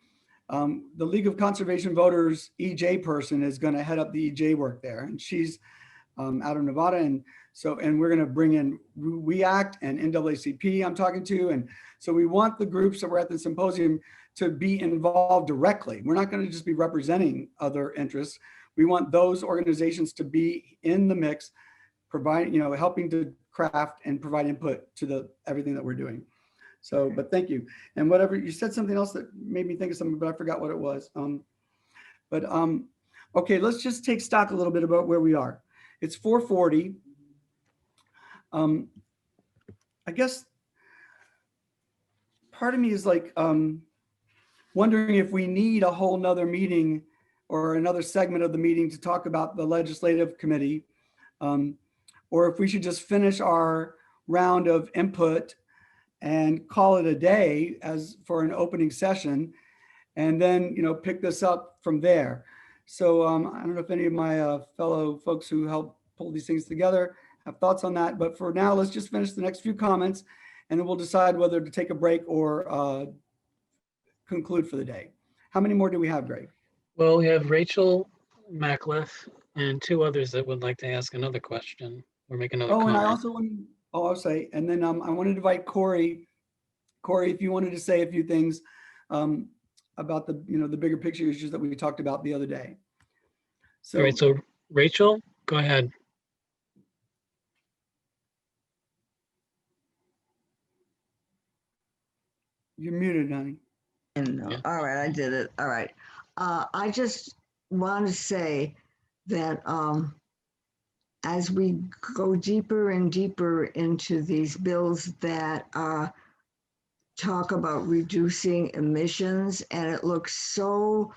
the League of Conservation Voters EJ person is going to head up the EJ work there, and she's out of Nevada, and we're going to bring in WEACT and NAACP I'm talking to, and so we want the groups that were at the symposium to be involved directly. We're not going to just be representing other interests. We want those organizations to be in the mix, providing, you know, helping to craft and provide input to everything that we're doing. So, but thank you. And whatever, you said something else that made me think of something, but I forgot what it was. Okay, let's just take stock a little bit about where we are. It's 4:40. I guess part of me is like wondering if we need a whole nother meeting or another segment of the meeting to talk about the legislative committee, or if we should just finish our round of input and call it a day as for an opening session, and then, you know, pick this up from there. So I don't know if any of my fellow folks who helped pull these things together have thoughts on that, but for now, let's just finish the next few comments and then we'll decide whether to take a break or conclude for the day. How many more do we have, Greg? Well, we have Rachel Macliffe and two others that would like to ask another question or make another comment. And I also want, I'll say, and then I wanted to invite Corey. Corey, if you wanted to say a few things about the, you know, the bigger picture issues that we talked about the other day. So, all right, so Rachel, go ahead. You're muted, honey. No. Yeah. All right, I did it. All right. I just want to say that as we go deeper and deeper into these bills that talk about reducing emissions, and it looks so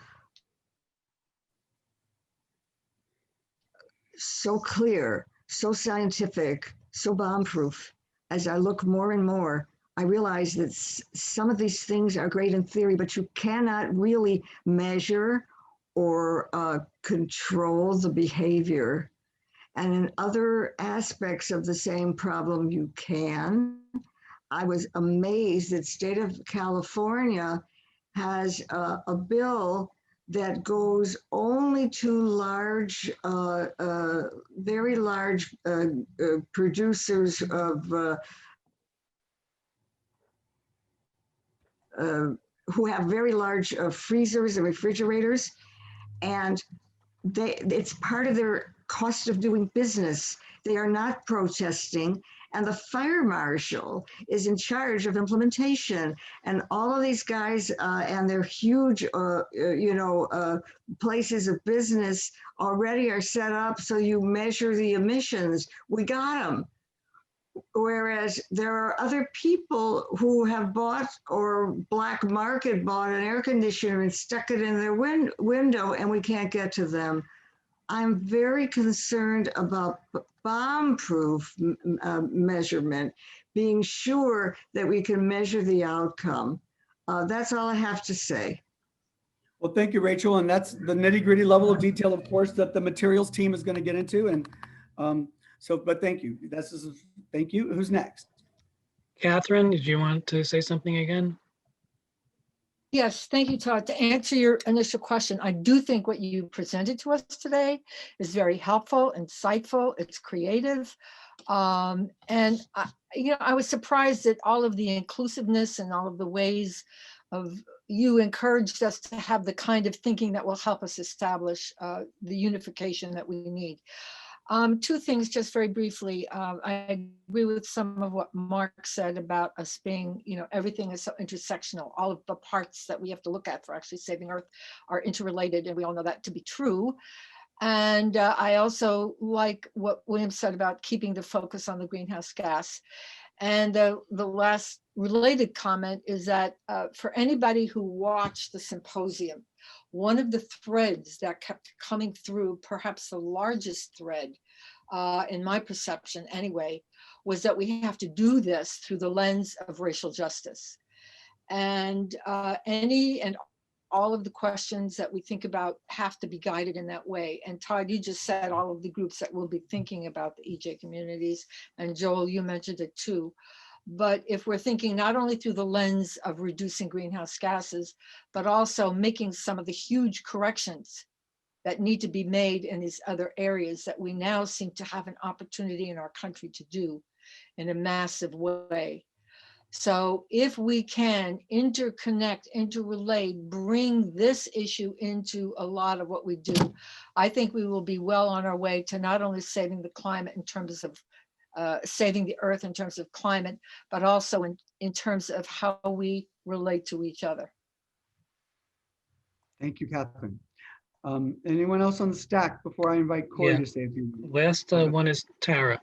clear, so scientific, so bomb-proof, as I look more and more, I realize that some of these things are great in theory, but you cannot really measure or control the behavior. And in other aspects of the same problem, you can. I was amazed that state of California has a bill that goes only to large, very large producers of who have very large freezers and refrigerators, and it's part of their cost of doing business. They are not protesting, and the fire marshal is in charge of implementation. And all of these guys and their huge, places of business already are set up so you measure the emissions. We got them. Whereas there are other people who have bought or black market bought an air conditioner and stuck it in their window, and we can't get to them. I'm very concerned about bomb-proof measurement, being sure that we can measure the outcome. That's all I have to say. Well, thank you, Rachel. And that's the nitty-gritty level of detail, of course, that the materials team is going to get into. And but thank you. Thank you. Who's next? Catherine, did you want to say something again? Yes, thank you, Todd. To answer your initial question, I do think what you presented to us today is very helpful, insightful, it's creative. And I was surprised at all of the inclusiveness and all of the ways of you encouraged us to have the kind of thinking that will help us establish the unification that we need. Two things just very briefly. I agree with some of what Mark said about us being, everything is so intersectional. All of the parts that we have to look at for actually saving Earth are interrelated, and we all know that to be true. And I also like what William said about keeping the focus on the greenhouse gas. And the last related comment is that for anybody who watched the symposium, one of the threads that kept coming through, perhaps the largest thread in my perception anyway, was that we have to do this through the lens of racial justice. And any and all of the questions that we think about have to be guided in that way. And Todd, you just said all of the groups that will be thinking about the EJ communities, and Joel, you mentioned it too. But if we're thinking not only through the lens of reducing greenhouse gases, but also making some of the huge corrections that need to be made in these other areas that we now seem to have an opportunity in our country to do in a massive way. So if we can interconnect, interrelate, bring this issue into a lot of what we do, I think we will be well on our way to not only saving the climate in terms of saving the Earth in terms of climate, but also in terms of how we relate to each other. Thank you, Catherine. Anyone else on the stack before I invite Corey to say a few words? Last one is Tara,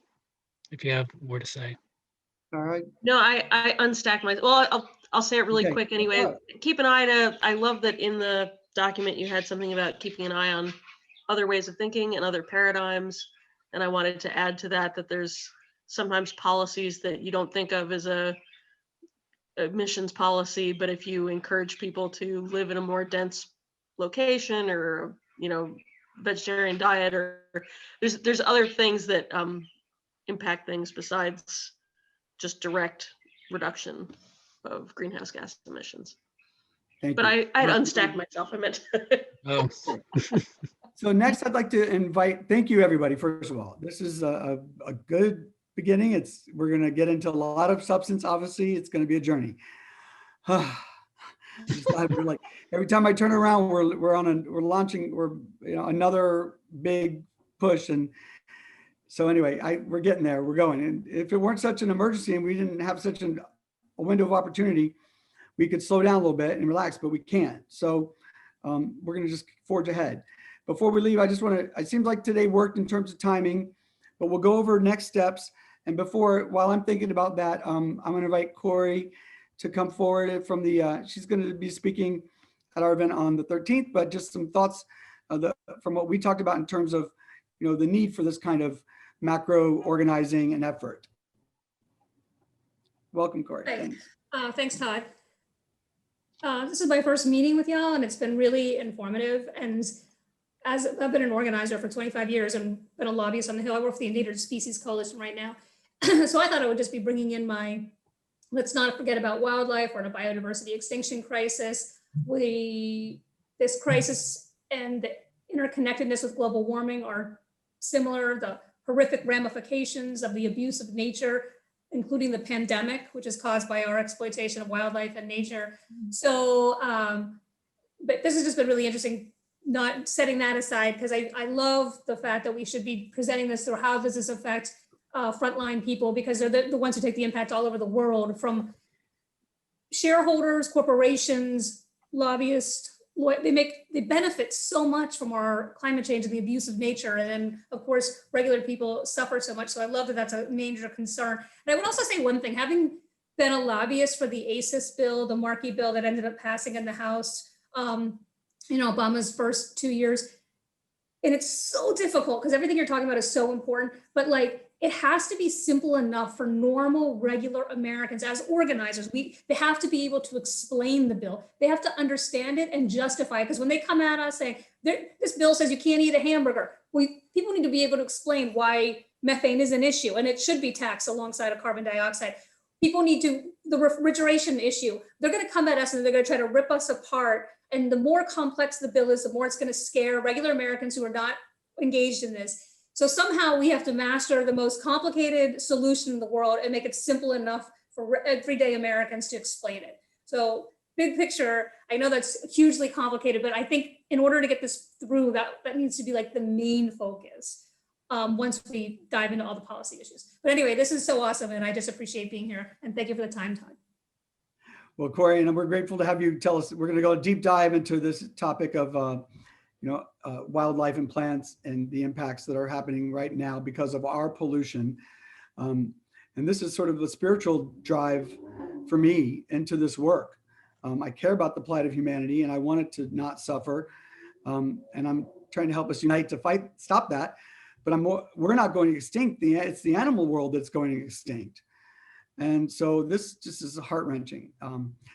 if you have more to say. All right. No, I unstacked my, well, I'll say it really Okay. quick anyway. All right. Keep an eye to, I love that in the document you had something about keeping an eye on other ways of thinking and other paradigms. And I wanted to add to that, that there's sometimes policies that you don't think of as a emissions policy, but if you encourage people to live in a more dense location or, vegetarian diet, or there's other things that impact things besides just direct reduction of greenhouse gas emissions. Thank But you. I had unstacked myself, I meant. Oh. So next I'd like to invite, thank you everybody, first of all. This is a good beginning. We're gonna get into a lot of substance, obviously. It's gonna be a journey. We're like, every time I turn around, we're launching, another big push. And so anyway, we're getting there, we're going. And if it weren't such an emergency and we didn't have such a window of opportunity, we could slow down a little bit and relax, but we can't. So we're gonna just forge ahead. Before we leave, I just wanna, it seems like today worked in terms of timing, but we'll go over next steps. And while I'm thinking about that, I'm gonna invite Corey to come forward from she's gonna be speaking at our event on the 13th, but just some thoughts from what we talked about in terms of, the need for this kind of macro organizing and effort. Welcome, Corey. Thanks. Thanks, Todd. This is my first meeting with y'all, and it's been really informative. And as I've been an organizer for 25 years and been a lobbyist on the Hill, I work for the Endangered Species Coalition right now. So I thought I would just be bringing in let's not forget about wildlife. We're in a biodiversity extinction crisis. This crisis and the interconnectedness with global warming are similar. The horrific ramifications of the abuse of nature, including the pandemic, which is caused by our exploitation of wildlife and nature. So, but this has just been really interesting, not setting that aside, because I love the fact that we should be presenting this through how does this affect frontline people, because they're the ones who take the impact all over the world, from shareholders, corporations, lobbyists. They benefit so much from our climate change and the abuse of nature. And then of course, regular people suffer so much. So I love that that's a major concern. And I would also say one thing, having been a lobbyist for the ACES bill, the Markey bill that ended up passing in the House, Obama's first 2 years. And it's so difficult because everything you're talking about is so important, but it has to be simple enough for normal, regular Americans as organizers. They have to be able to explain the bill. They have to understand it and justify it. Because when they come at us saying, this bill says you can't eat a hamburger, people need to be able to explain why methane is an issue and it should be taxed alongside of carbon dioxide. people need to, the refrigeration issue, they're going to come at us and they're going to try to rip us apart. And the more complex the bill is, the more it's going to scare regular Americans who are not engaged in this. So somehow we have to master the most complicated solution in the world and make it simple enough for everyday Americans to explain it. So big picture, I know that's hugely complicated, but I think in order to get this through, that needs to be like the main focus once we dive into all the policy issues. But anyway, this is so awesome, and I just appreciate being here. And thank you for the time, Todd. Well, Corey, and we're grateful to have you tell us. We're going to go a deep dive into this topic of wildlife and plants and the impacts that are happening right now because of our pollution. And this is sort of the spiritual drive for me into this work. I care about the plight of humanity and I want it to not suffer. And I'm trying to help us unite to stop that. But we're not going extinct. It's the animal world that's going extinct. And so this just is heart-wrenching.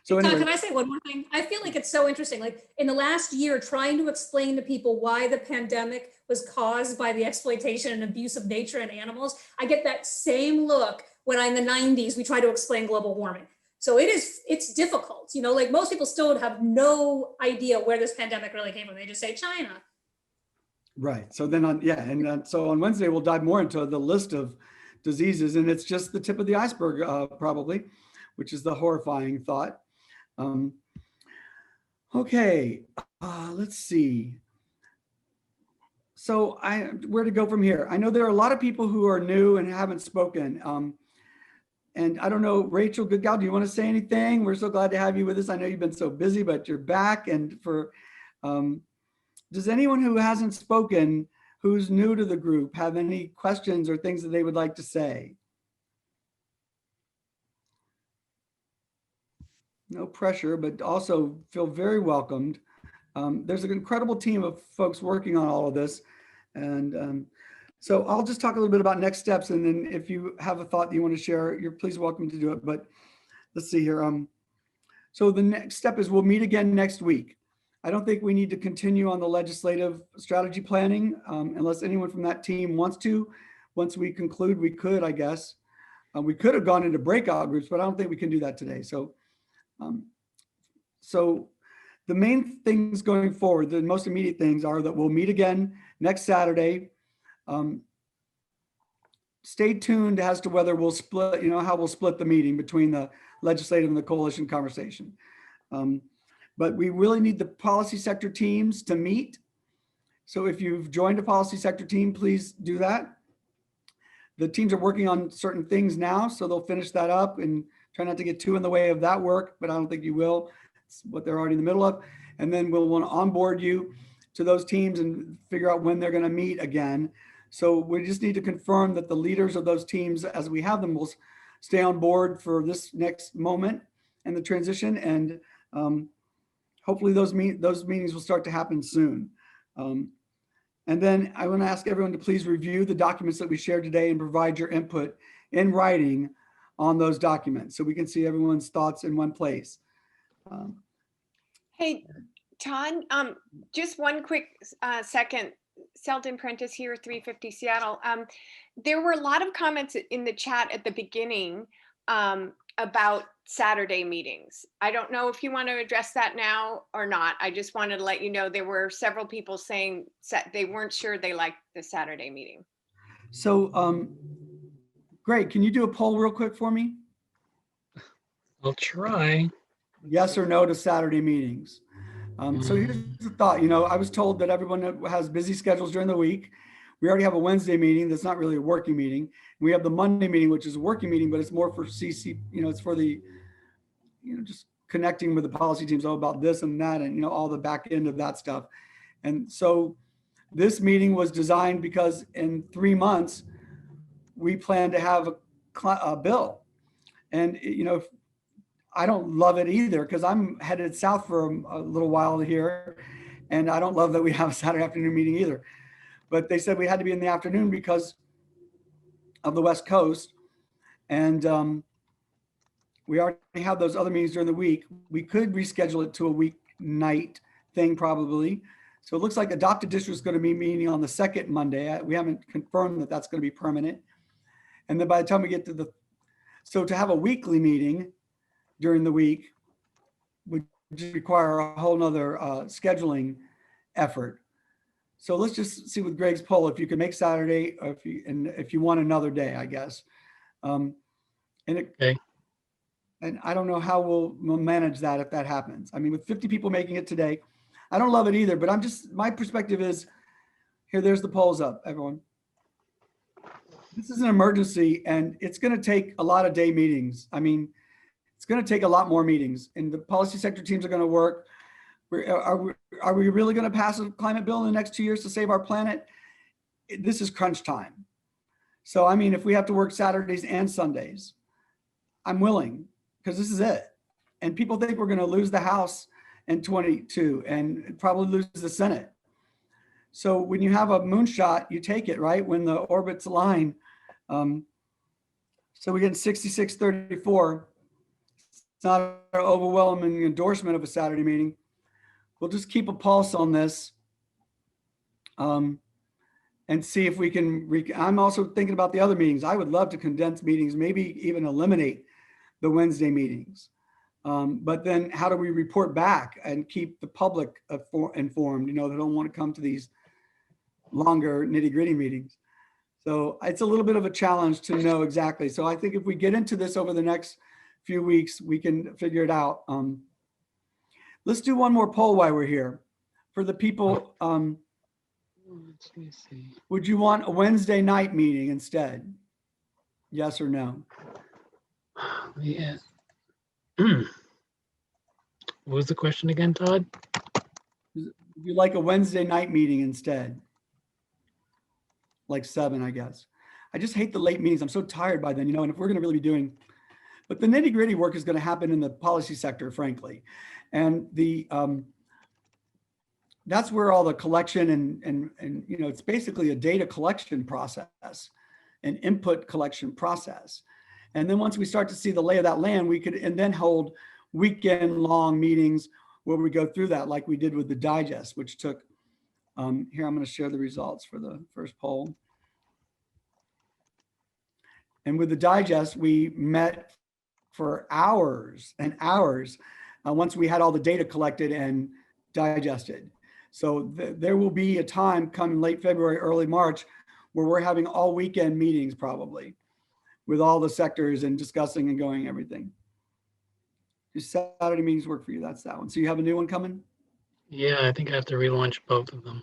So anyway, can I say one more thing? I feel like it's so interesting. Like in the last year, trying to explain to people why the pandemic was caused by the exploitation and abuse of nature and animals, I get that same look when in the 90s, we try to explain global warming. So it's difficult, like most people still have no idea where this pandemic really came from. They just say China. Right. So then so on Wednesday, we'll dive more into the list of diseases, and it's just the tip of the iceberg, probably, which is the horrifying thought. Okay, let's see. So where to go from here? I know there are a lot of people who are new and haven't spoken. And I don't know, Rachel, good gal, do you want to say anything? We're so glad to have you with us. I know you've been so busy, but you're back. And does anyone who hasn't spoken, who's new to the group, have any questions or things that they would like to say? No pressure, but also feel very welcomed. There's an incredible team of folks working on all of this. And so I'll just talk a little bit about next steps. And then if you have a thought that you want to share, you're please welcome to do it. But let's see here. So the next step is we'll meet again next week. I don't think we need to continue on the legislative strategy planning unless anyone from that team wants to. Once we conclude, we could, I guess. We could have gone into breakout groups, but I don't think we can do that today. So the main things going forward, the most immediate things are that we'll meet again next Saturday. Stay tuned as to whether we'll split, how we'll split the meeting between the legislative and the coalition conversation. But we really need the policy sector teams to meet. So if you've joined a policy sector team, please do that. The teams are working on certain things now, so they'll finish that up and try not to get too in the way of that work, but I don't think you will. It's what they're already in the middle of. And then we'll want to onboard you to those teams and figure out when they're going to meet again. So we just need to confirm that the leaders of those teams, as we have them, will stay on board for this next moment and the transition. And hopefully those meetings will start to happen soon. And then I want to ask everyone to please review the documents that we shared today and provide your input in writing on those documents so we can see everyone's thoughts in one place. Hey, Todd, just one quick second. Selden Prentice here, 350 Seattle. There were a lot of comments in the chat at the beginning about Saturday meetings. I don't know if you want to address that now or not. I just wanted to let you know there were several people saying they weren't sure they liked the Saturday meeting. So, Greg, can you do a poll real quick for me? I'll try. Yes or no to Saturday meetings? So here's the thought, I was told that everyone has busy schedules during the week. We already have a Wednesday meeting that's not really a working meeting. We have the Monday meeting, which is a working meeting, but it's more for CC, it's for the, just connecting with the policy teams all about this and that and, all the back end of that stuff. And so this meeting was designed because in 3 months, we plan to have a bill. And, I don't love it either because I'm headed south for a little while here. And I don't love that we have a Saturday afternoon meeting either. But they said we had to be in the afternoon because of the West Coast. And we already have those other meetings during the week. We could reschedule it to a weeknight thing probably. So it looks like Adopted District is going to be meeting on the second Monday. We haven't confirmed that that's going to be permanent. And then by the time we get to So to have a weekly meeting during the week would just require a whole nother scheduling effort. So let's just see with Greg's poll, if you can make Saturday, or if you want another day, I guess. And Okay. and I don't know how we'll manage that if that happens. I mean, with 50 people making it today, I don't love it either, but my perspective is, here, there's the polls up, everyone. This is an emergency and it's going to take a lot of day meetings. I mean, it's going to take a lot more meetings, and the policy sector teams are going to work. Are we really going to pass a climate bill in the next 2 years to save our planet? This is crunch time. So, I mean, if we have to work Saturdays and Sundays, I'm willing, because this is it. And people think we're going to lose the House in 22 and probably lose the Senate. So when you have a moonshot, you take it, right? When the orbits align. So we get 66-34. It's not an overwhelming endorsement of a Saturday meeting. We'll just keep a pulse on this and see if we can. I'm also thinking about the other meetings. I would love to condense meetings, maybe even eliminate the Wednesday meetings. But then how do we report back and keep the public informed, they don't want to come to these longer nitty-gritty meetings. So it's a little bit of a challenge to know exactly. So I think if we get into this over the next few weeks, we can figure it out. Let's do one more poll while we're here. For the people, would you want a Wednesday night meeting instead? Yes or no? Yeah. What was the question again, Todd? Would you like a Wednesday night meeting instead? Like 7, I guess. I just hate the late meetings. I'm so tired by then, and if we're going to really be doing, but the nitty gritty work is going to happen in the policy sector, frankly. And that's where all the collection and it's basically a data collection process, an input collection process. And then once we start to see the lay of that land, we could, and then hold weekend long meetings where we go through that, like we did with the digest, which took, here, I'm going to share the results for the first poll. And with the digest, we met for hours and hours once we had all the data collected and digested. So there will be a time coming late February, early March, where we're having all weekend meetings probably with all the sectors and discussing and going everything. Do Saturday meetings work for you? That's that one. So you have a new one coming? Yeah, I think I have to relaunch both of them.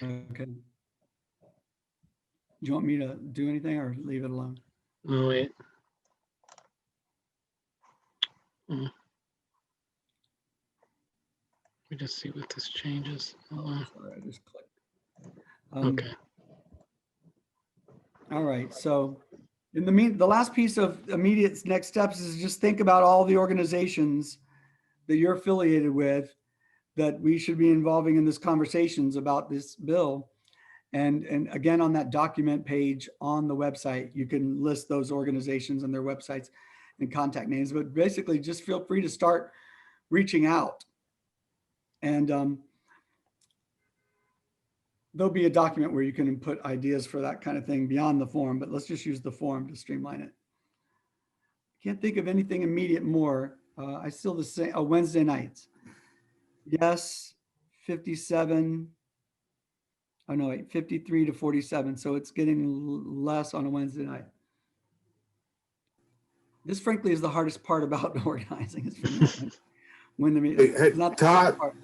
Okay. Do you want me to do anything or leave it alone? Oh, wait. Let me just see what this changes. Sorry, I just clicked. Okay. All right. So in the last piece of immediate next steps is just think about all the organizations that you're affiliated with that we should be involving in this conversations about this bill. And again, on that document page on the website, you can list those organizations and their websites and contact names, but basically just feel free to start reaching out. And there'll be a document where you can input ideas for that kind of thing beyond the form, but let's just use the form to streamline it. Can't think of anything immediate more. I still the same, Wednesday nights. Yes, 57. Oh no, wait, 53 to 47. So it's getting less on a Wednesday night. This frankly is the hardest part about organizing is for me. When the meeting, Hey, not the Todd. part.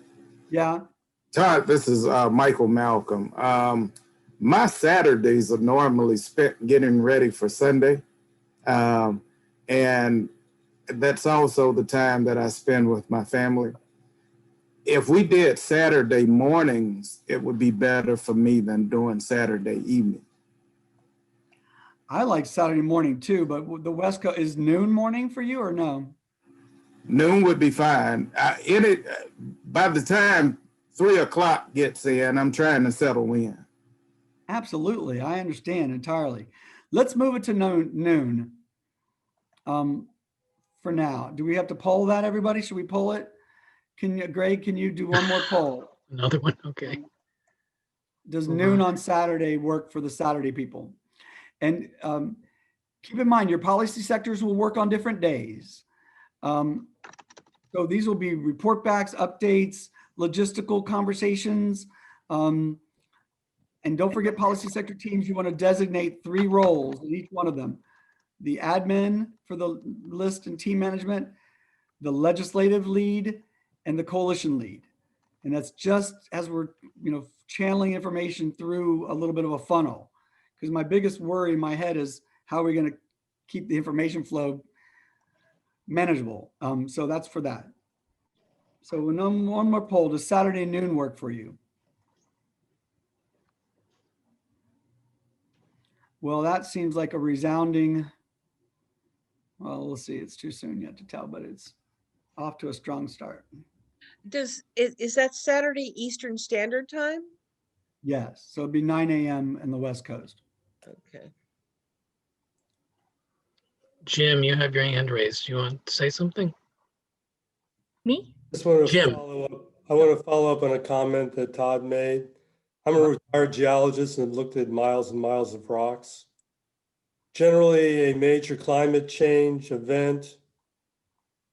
Yeah. Todd, this is Michael Malcolm. My Saturdays are normally spent getting ready for Sunday. And that's also the time that I spend with my family. If we did Saturday mornings, it would be better for me than doing Saturday evening. I like Saturday morning too, but the West Coast is noon morning for you or no? Noon would be fine. By the time 3 o'clock gets in, I'm trying to settle in. Absolutely, I understand entirely. Let's move it to noon. For now, do we have to poll that, everybody? Should we poll it? Greg, can you do one more poll? Another one, okay. Does noon on Saturday work for the Saturday people? And keep in mind, your policy sectors will work on different days. So these will be report backs, updates, logistical conversations. And don't forget policy sector teams, you want to designate 3 roles in each one of them. The admin for the list and team management, the legislative lead, and the coalition lead. And that's just as we're, channeling information through a little bit of a funnel. Because my biggest worry in my head is how are we going to keep the information flow manageable? So that's for that. So one more poll, does Saturday noon work for you? Well, that seems like a resounding, well, we'll see. It's too soon yet to tell, but it's off to a strong start. Is that Saturday Eastern Standard Time? Yes, so it'd be 9 a.m. in the West Coast. Okay. Jim, you have your hand raised. You want to say something? Me? Just want to Jim. follow up. I want to follow up on a comment that Todd made. I'm a retired geologist and have looked at miles and miles of rocks. Generally, a major climate change event,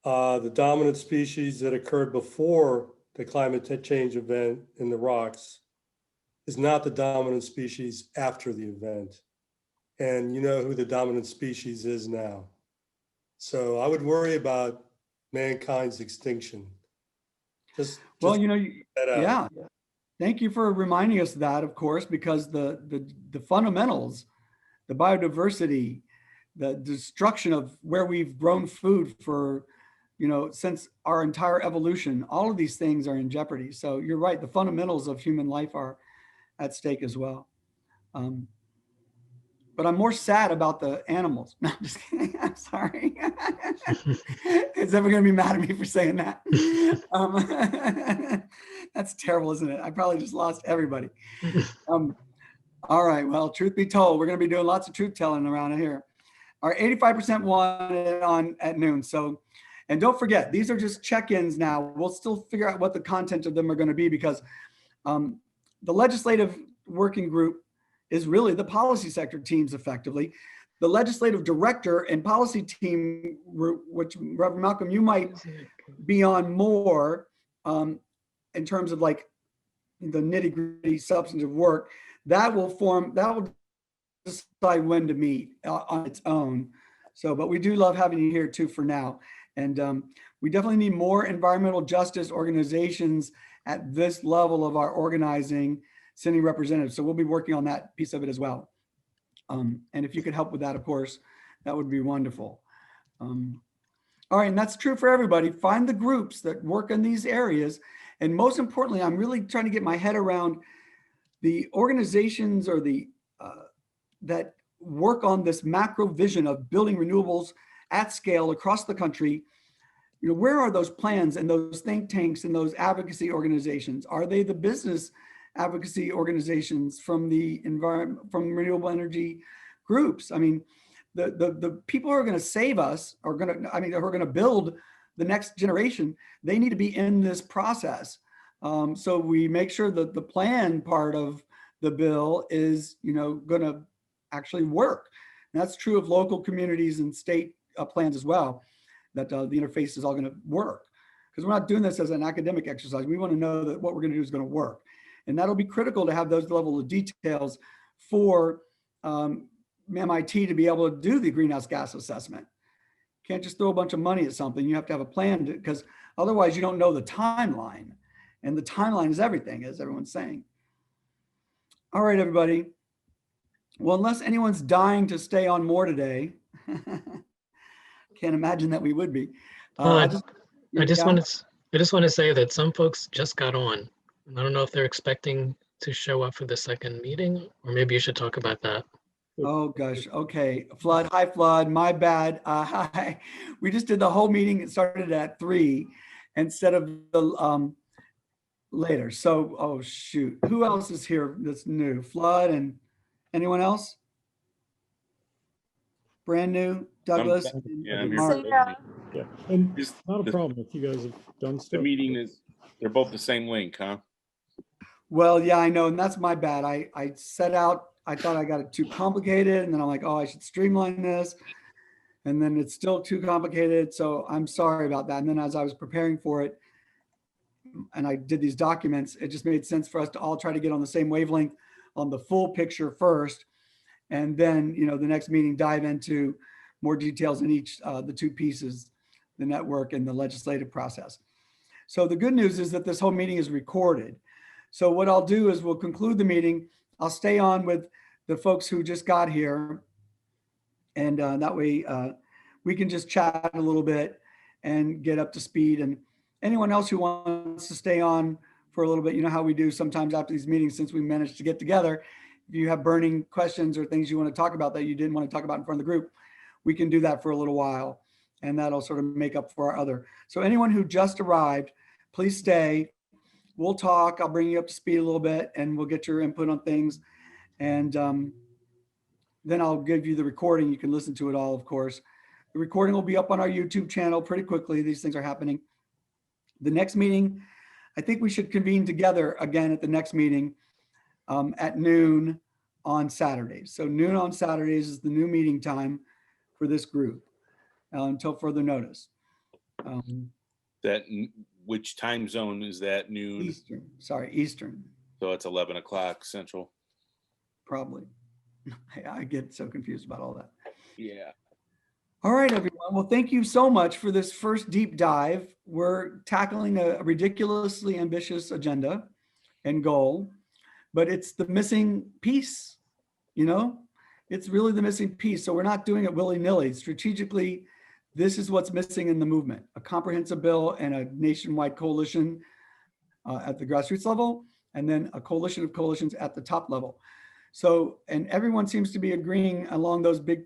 the dominant species that occurred before the climate change event in the rocks is not the dominant species after the event. And you know who the dominant species is now. So I would worry about mankind's extinction. Well, yeah. Thank you for reminding us of that, of course, because the fundamentals, the biodiversity, the destruction of where we've grown food for, since our entire evolution, all of these things are in jeopardy. So you're right, the fundamentals of human life are at stake as well. But I'm more sad about the animals. No, I'm just kidding. I'm sorry. Is everyone going to be mad at me for saying that? That's terrible, isn't it? I probably just lost everybody. All right. Well, truth be told, we're going to be doing lots of truth telling around here. Our 85% won on at noon. So, and don't forget, these are just check-ins now. We'll still figure out what the content of them are going to be because the legislative working group is really the policy sector teams effectively. The legislative director and policy team, which Reverend Malcolm, you might be on more in terms of like the nitty gritty substantive work, that will decide when to meet on its own. So, but we do love having you here too for now. And we definitely need more environmental justice organizations at this level of our organizing, sending representatives. So we'll be working on that piece of it as well. And if you could help with that, of course, that would be wonderful. All right, and that's true for everybody. Find the groups that work in these areas. And most importantly, I'm really trying to get my head around the organizations or the that work on this macro vision of building renewables at scale across the country. Where are those plans and those think tanks and those advocacy organizations? Are they the business advocacy organizations from the environment, from renewable energy groups? I mean, the people who are going to save us are going to, who are going to build the next generation, they need to be in this process. So we make sure that the plan part of the bill is, going to actually work. And that's true of local communities and state plans as well, that the interface is all going to work. Because we're not doing this as an academic exercise. We want to know that what we're going to do is going to work. And that'll be critical to have those level of details for MIT to be able to do the greenhouse gas assessment. Can't just throw a bunch of money at something. You have to have a plan because otherwise you don't know the timeline. And the timeline is everything, as everyone's saying. All right, everybody. Well, unless anyone's dying to stay on more today, can't imagine that we would be. I just want to say that some folks just got on. I don't know if they're expecting to show up for the second meeting, or maybe you should talk about that. Oh gosh. Okay. Flood. Hi, Flood. My bad. Hi. We just did the whole meeting. It started at 3 instead of the later. So, oh shoot. Who else is here that's new? Flood and anyone else? Brand new? Douglas? I'm here. Mark. Yeah. And it's not a problem if you guys have done stuff. The meeting is, they're both the same link, huh? Well, yeah, I know. And that's my bad. I set out I thought I got it too complicated, and then I'm like, oh, I should streamline this. And then it's still too complicated. So I'm sorry about that. And then as I was preparing for it, and I did these documents, it just made sense for us to all try to get on the same wavelength on the full picture first. And then, the next meeting dive into more details in each, the two pieces, the network and the legislative process. So the good news is that this whole meeting is recorded. So what I'll do is we'll conclude the meeting. I'll stay on with the folks who just got here. And that way we can just chat a little bit and get up to speed. And anyone else who wants to stay on for a little bit, you know how we do sometimes after these meetings, since we managed to get together, if you have burning questions or things you want to talk about that you didn't want to talk about in front of the group, we can do that for a little while. And that'll sort of make up for our other. So anyone who just arrived, please stay. We'll talk. I'll bring you up to speed a little bit and we'll get your input on things. And then I'll give you the recording. You can listen to it all, of course. The recording will be up on our YouTube channel pretty quickly. These things are happening. The next meeting, I think we should convene together again at the next meeting at noon on Saturdays. So noon on Saturdays is the new meeting time for this group until further notice. Which time zone is that? Noon? Eastern, sorry, Eastern. So it's 11 o'clock Central. Probably. I get so confused about all that. Yeah. All right, everyone. Well, thank you so much for this first deep dive. We're tackling a ridiculously ambitious agenda and goal, but it's the missing piece, It's really the missing piece. So we're not doing it willy-nilly. Strategically, this is what's missing in the movement: a comprehensive bill and a nationwide coalition at the grassroots level, and then a coalition of coalitions at the top level. So, and everyone seems to be agreeing along those big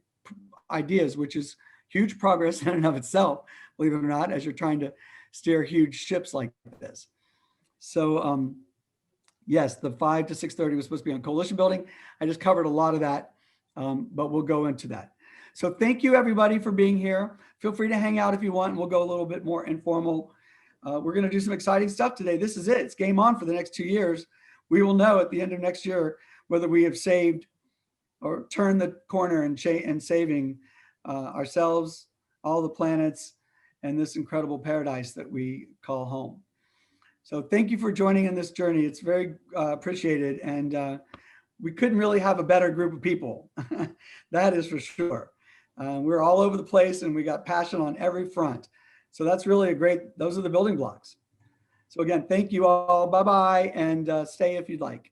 ideas, which is huge progress in and of itself, believe it or not, as you're trying to steer huge ships like this. So yes, the 5 to 6:30 was supposed to be on coalition building. I just covered a lot of that, but we'll go into that. So thank you everybody for being here. Feel free to hang out if you want, and we'll go a little bit more informal. We're gonna do some exciting stuff today. This is it, it's game on for the next 2 years. We will know at the end of next year whether we have saved or turned the corner and saving ourselves, all the planets, and this incredible paradise that we call home. So thank you for joining in this journey. It's very appreciated. And we couldn't really have a better group of people. That is for sure. We're all over the place and we got passion on every front. So that's really those are the building blocks. So again, thank you all. Bye-bye, and stay if you'd like.